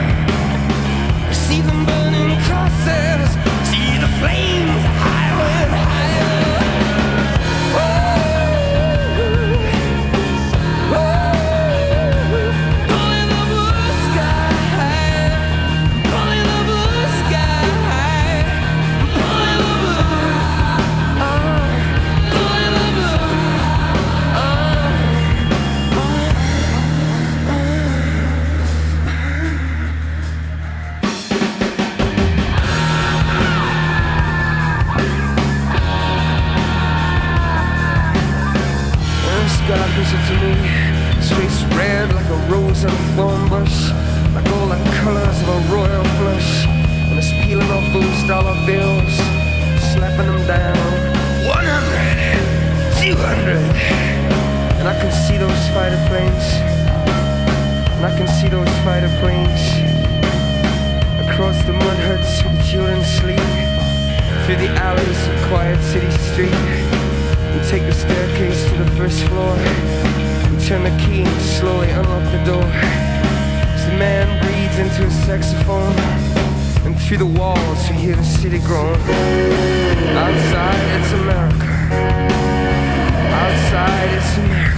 See them burning crosses, see the flames higher and higher. Pulling the blue sky, pulling the blue sky, pulling the blue, pulling the blue. The sky visit to me, his face red like a rose on a thorn bush, like all the colors of a royal flush, and it's peeling off those dollar bills, slapping them down. 100, 200, and I can see those fighter planes, and I can see those fighter planes across the mud huts where the children sleep, through the alleys of quiet city street. We take the staircase to the first floor. We turn the key and slowly unlock the door. As the man breathes into a saxophone, and through the walls we hear the city groan. Outside it's America. Outside it's America.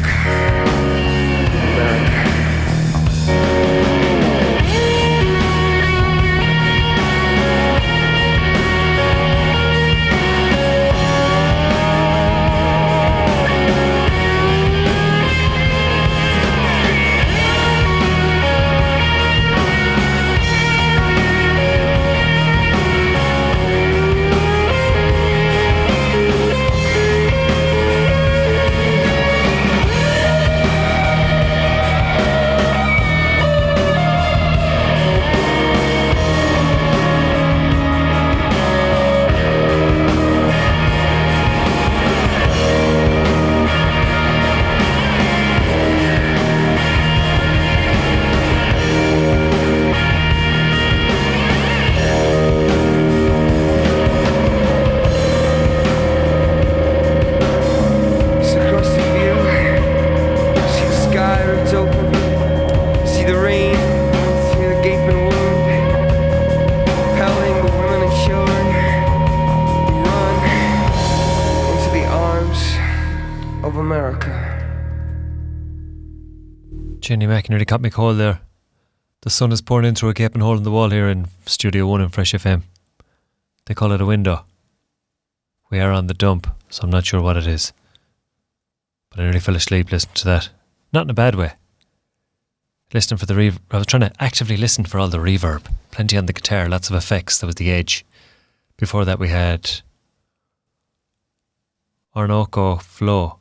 America. Jenny Mack nearly caught me cold there. The sun is pouring in through a gaping hole in the wall here in Studio 1 in Fresh FM. They call it a window. We are on the dump, so I'm not sure what it is. But I nearly fell asleep listening to that. Not in a bad way. Listening for the reverb. I was trying to actively listen for all the reverb. Plenty on the guitar, lots of effects. That was the edge. Before that we had Orinoco Flow.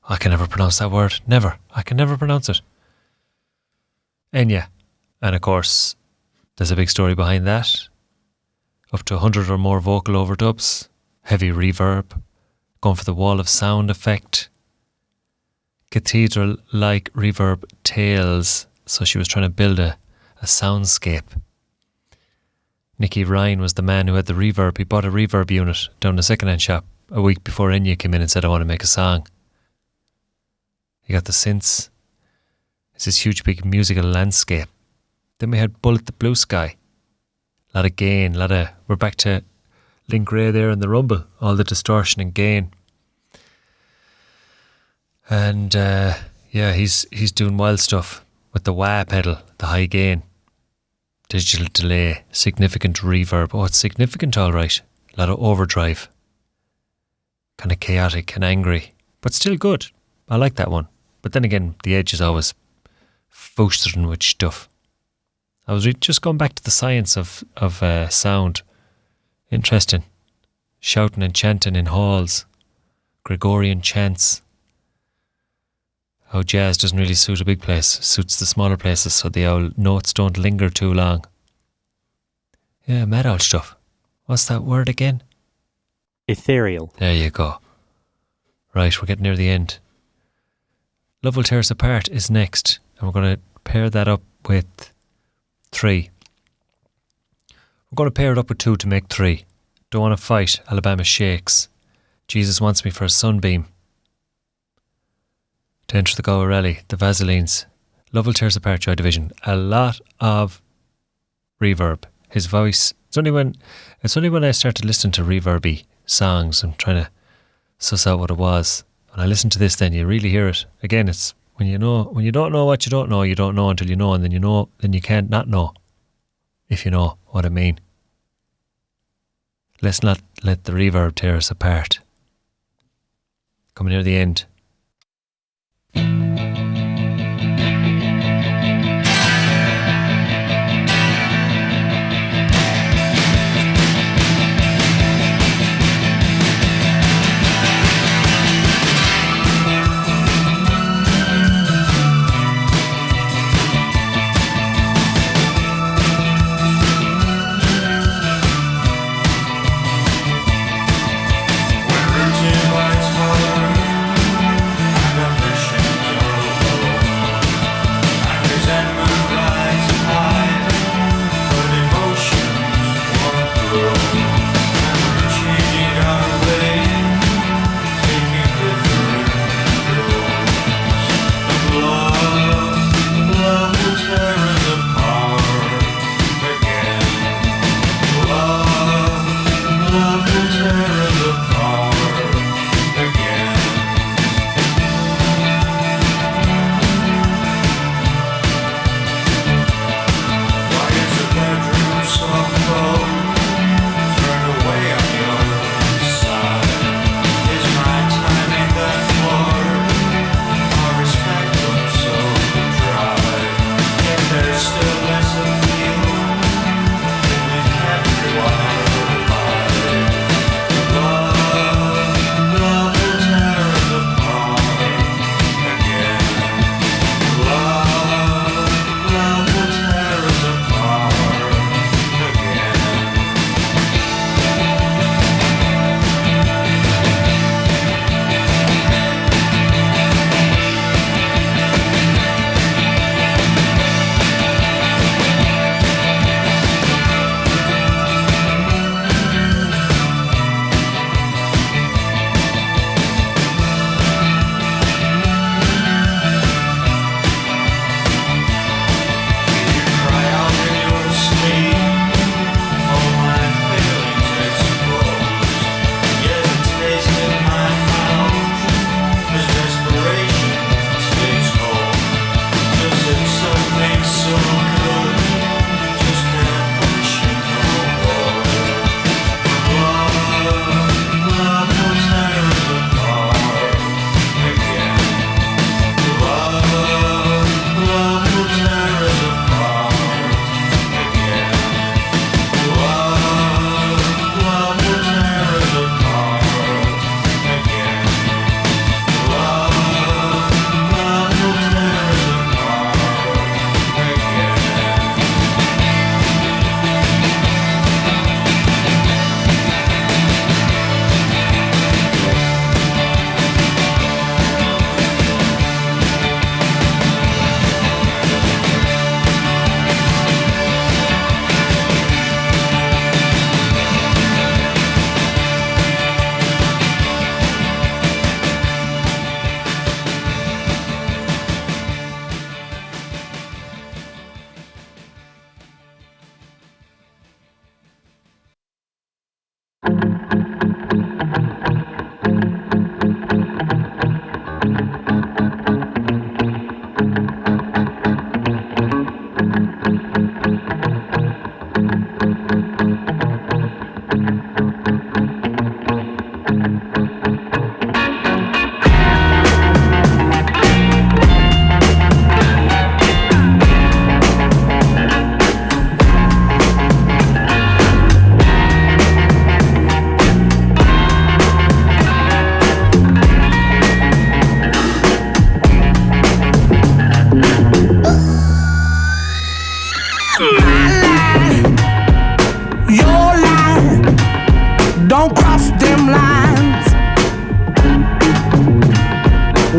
I can never pronounce that word. Never. I can never pronounce it. Enya. And of course, there's a big story behind that. Up to 100 or more vocal overdubs, heavy reverb, going for the wall of sound effect, cathedral-like reverb tails. So she was trying to build a soundscape. Nicky Ryan was the man who had the reverb. He bought a reverb unit down the second-hand shop a week before Enya came in and said, I want to make a song. He got the synths. It's this huge big musical landscape. Then we had Bullet the Blue Sky. A lot of gain, we're back to Link Ray there in the rumble, all the distortion and gain. And he's doing wild stuff with the wah pedal, the high gain, digital delay, significant reverb. Oh, it's significant, all right. A lot of overdrive, kind of chaotic and angry, but still good. I like that one. But then again, the edge is always foostering with stuff. I was just going back to the science of sound. Interesting. Shouting and chanting in halls. Gregorian chants. How jazz doesn't really suit a big place. Suits the smaller places so the old notes don't linger too long. Yeah, mad old stuff. What's that word again? Ethereal. There you go. Right, we're getting near the end. Love Will Tear Us Apart is next. And we're going to pair that up with 3. We're going to pair it up with 2 to make 3. Don't Want to Fight, Alabama Shakes. Jesus Wants Me for a Sunbeam. To Enter the Galway Rally, the Vaselines. Love Will Tear Us Apart, Joy Division. A lot of reverb. His voice. It's only when I started listening to reverby songs and trying to suss out what it was. When I listen to this, then you really hear it. Again, it's when you don't know what you don't know until you know, and then you know, then you can't not know, if you know what I mean. Let's not let the reverb tear us apart. Coming near the end. When routine lights holler, and ambitions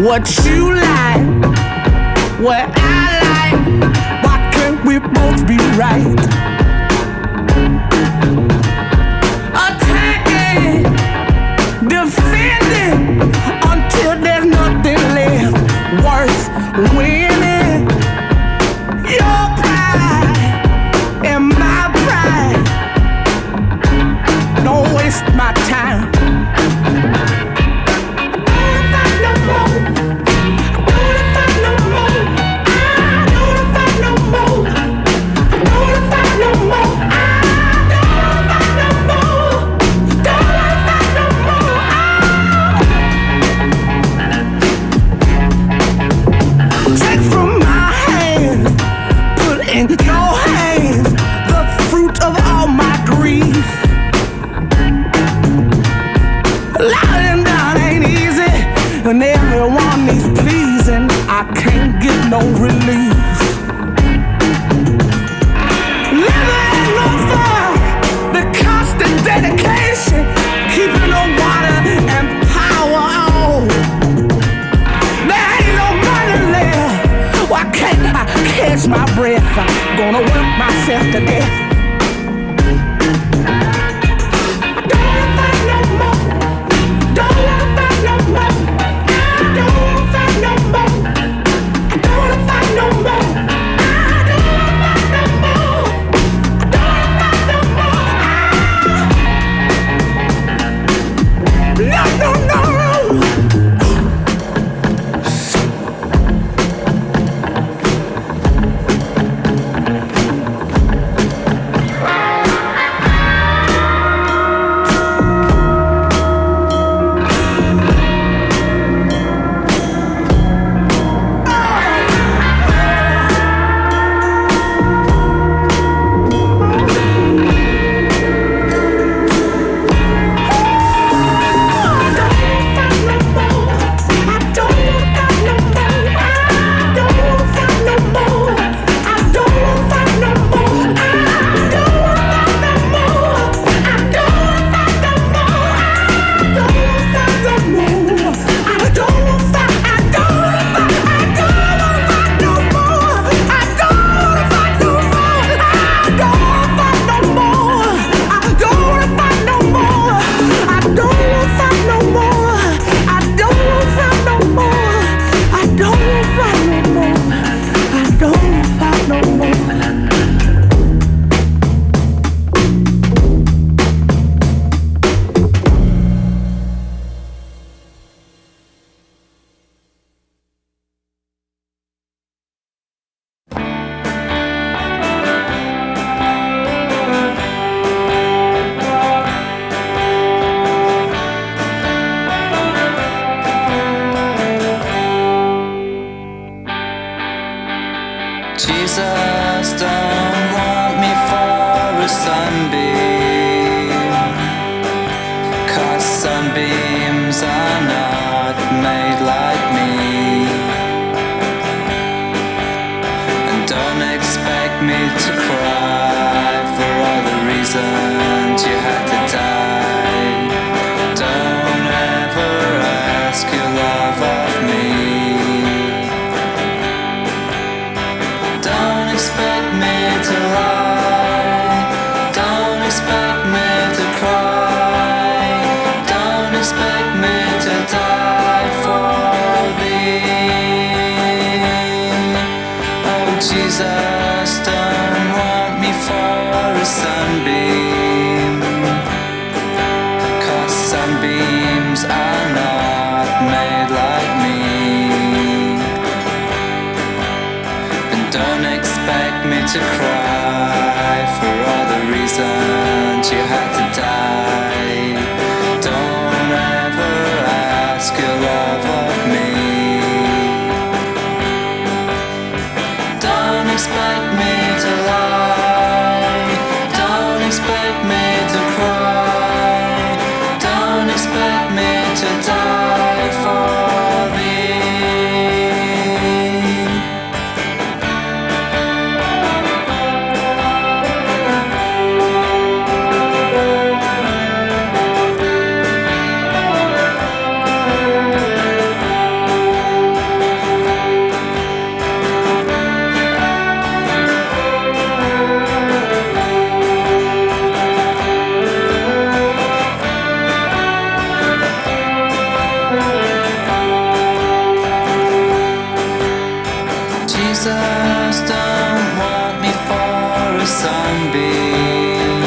What you like, what I like, why can't we both be right? Attacking, defending, until there's nothing left worth winning. Your pride and my pride, don't waste my time. And everyone needs pleasing, I can't get no relief. Living no fire, the constant dedication, keeping the water and power on. There ain't no money left, why can't I catch my breath? I'm gonna work myself to death. Jesus don't want me for a sunbeam, 'cause sunbeams are not made like me. And don't expect me to cry for all the reasons you had to die. Don't ever ask your love of me. Don't expect me to lie. Don't expect me to cry. Don't expect me to die for thee. Oh, Jesus don't want me for a sunbeam. sunbeams are not made like me. And don't expect me to cry for all the reasons you had to die. Don't ever ask your love of me. Don't expect me to lie. Don't expect me to cry. Don't expect me to die for thee. Jesus don't want me for a sunbeam,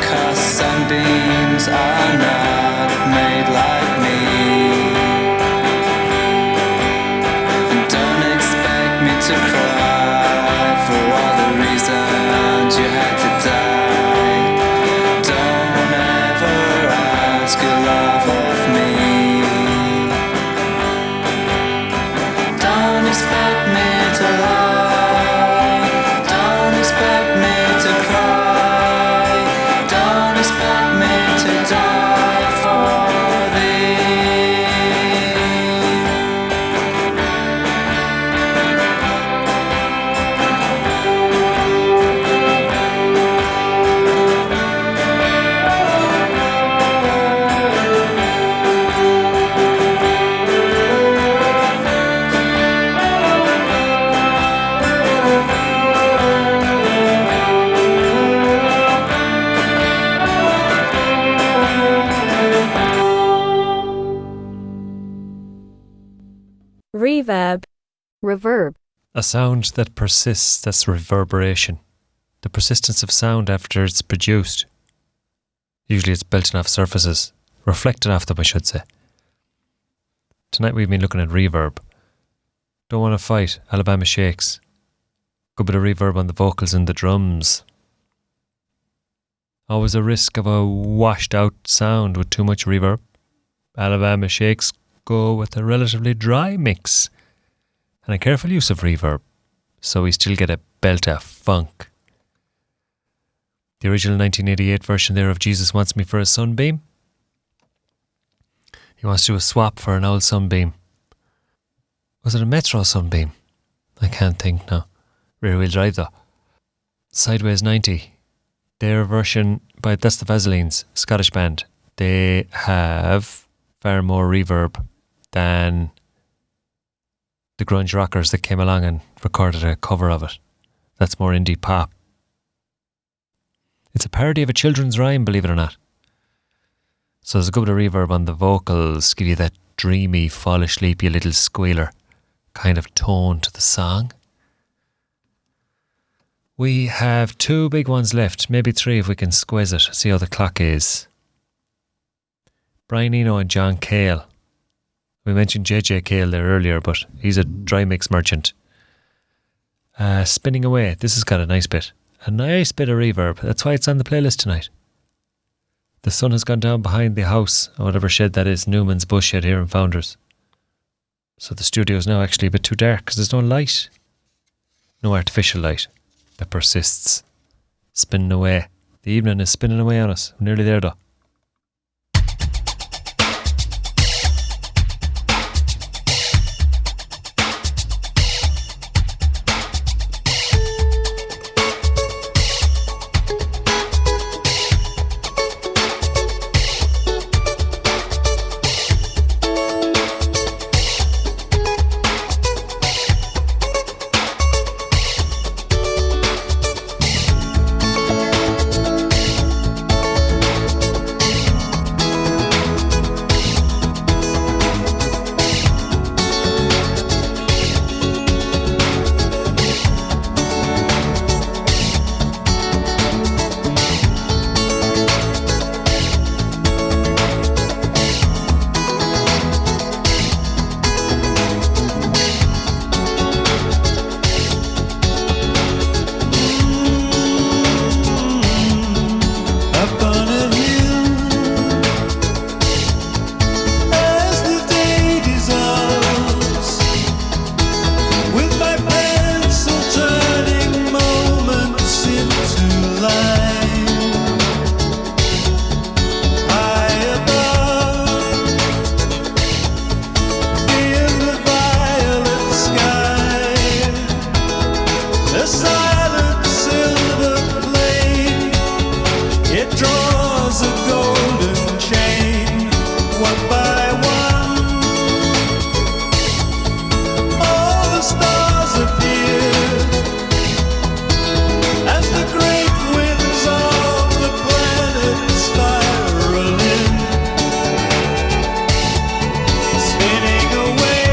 'cause sunbeams are not made like me. And don't expect me to cry for all the reasons you had to die. Don't ever ask your love of me. Don't expect me to lie. Don't expect me to cry. Don't expect me to die for thee. Reverb. Reverb. A sound that persists, that's reverberation. The persistence of sound after it's produced. Usually it's belting off surfaces, reflecting off them, I should say. Tonight we've been looking at reverb. Don't Want to Fight, Alabama Shakes. Good bit of reverb on the vocals and the drums. Always a risk of a washed out sound with too much reverb. Alabama Shakes go with a relatively dry mix and a careful use of reverb, so we still get a belt of funk. The original 1988 version there of Jesus Wants Me for a Sunbeam. He wants to do a swap for an old Sunbeam. Was it a Metro Sunbeam? I can't think now. Rear wheel drive though. Sideways 90. Their version, that's the Vaselines, Scottish band. They have far more reverb than the grunge rockers that came along and recorded a cover of it. That's more indie pop. It's a parody of a children's rhyme, believe it or not. So there's a good bit of reverb on the vocals, give you that dreamy, fall asleep, you little squealer kind of tone to the song. We have 2 big ones left, maybe 3 if we can squeeze it, see how the clock is. Brian Eno and John Cale. We mentioned JJ Cale there earlier, but he's a dry mix merchant. Spinning Away, this has got a nice bit. A nice bit of reverb, that's why it's on the playlist tonight. The sun has gone down behind the house, or whatever shed that is, Newman's Bush shed here in Founders. So the studio is now actually a bit too dark because there's no light. No artificial light that persists. Spinning away. The evening is spinning away on us. We're nearly there though. The silent silver plane, it draws a golden chain, one by one. All the stars appear as the great winds of the planet spiral in, spinning away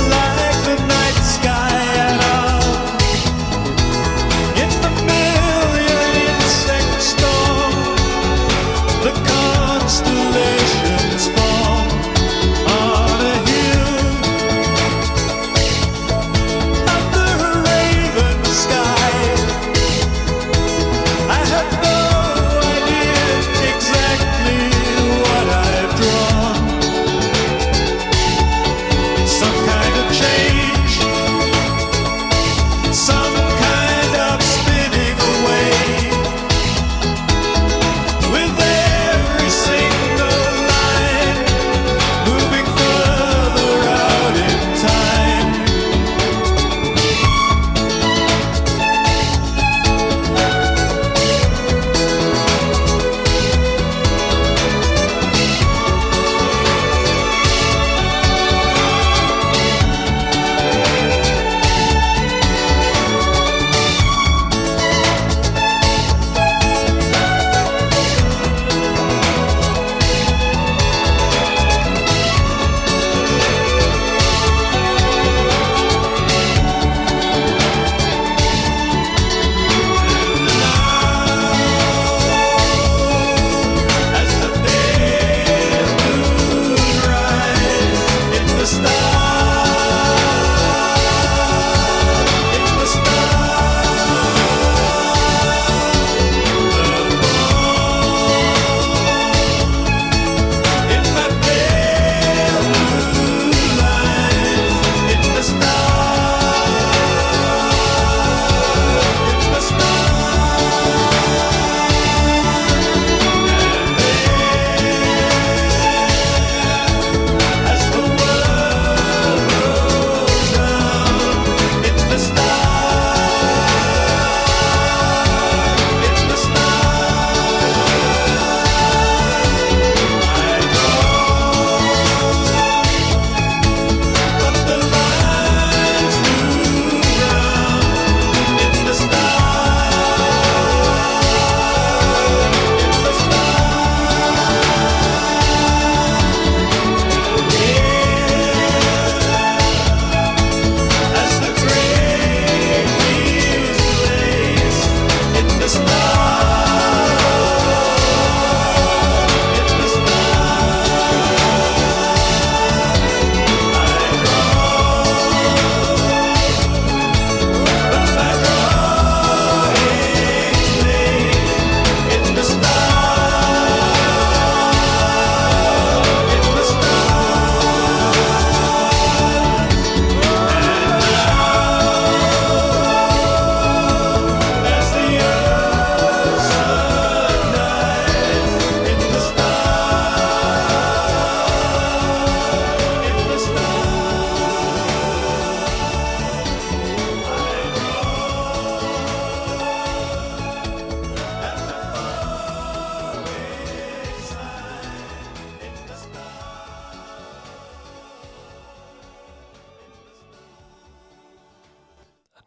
like the night sky at all. In the million insect storm, the constellations form on a hill under a raven sky. I have no idea exactly what I've drawn. Some kind of change, some kind of spinning away, with every single line moving further out in time. As the pale moon rises in the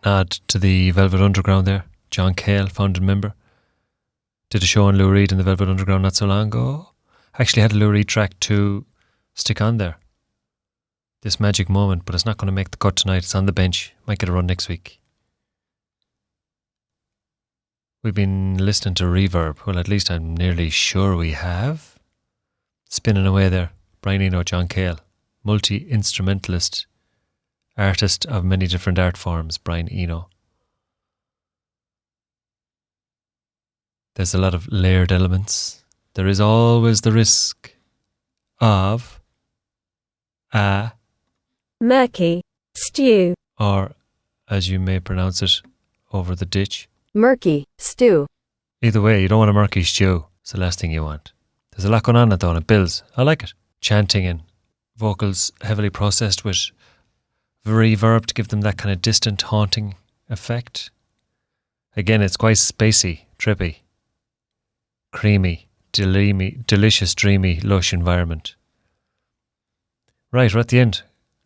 Nod to the Velvet Underground there. John Cale, founding member. Did a show on Lou Reed in the Velvet Underground not so long ago. Actually had a Lou Reed track to stick on there. This Magic Moment, but it's not going to make the cut tonight. It's on the bench. Might get a run next week. We've been listening to Reverb. Well, at least I'm nearly sure we have. Spinning away there. Brian Eno, John Cale. Multi-instrumentalist. Artist of many different art forms, Brian Eno. There's a lot of layered elements. There is always the risk of a murky stew, or, as you may pronounce it, over the ditch. Murky stew. Either way, you don't want a murky stew. It's the last thing you want. There's a lot going on it though, and it builds. I like it. Chanting and vocals heavily processed with reverb to give them that kind of distant, haunting effect. Again, it's quite spacey, trippy, creamy, delicious, dreamy, lush environment. Right, we're at the end.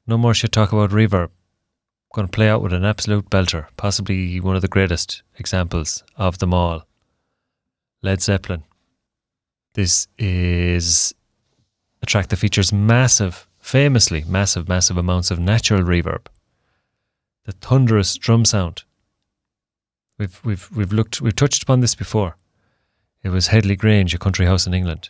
No more shit talk about reverb. I'm going to play out with an absolute belter, possibly one of the greatest examples of them all. Led Zeppelin. This is a track that features famously massive amounts of natural reverb. The thunderous drum sound. We've touched upon this before. It was Headley Grange, a country house in England.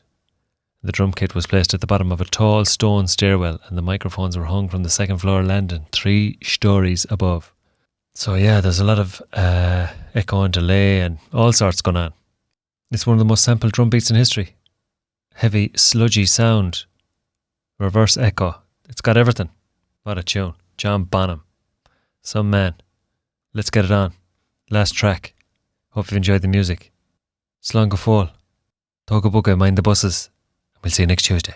The drum kit was placed at the bottom of a tall stone stairwell, and the microphones were hung from the second floor landing 3 stories above. So yeah, there's a lot of echo and delay and all sorts going on. It's one of the most sampled drum beats in history. Heavy, sludgy sound. Reverse echo. It's got everything. What a tune. John Bonham. Some man. Let's get it on. Last track. Hope you've enjoyed the music. Slán go fóill. Tóga buga, mind the buses. We'll see you next Tuesday.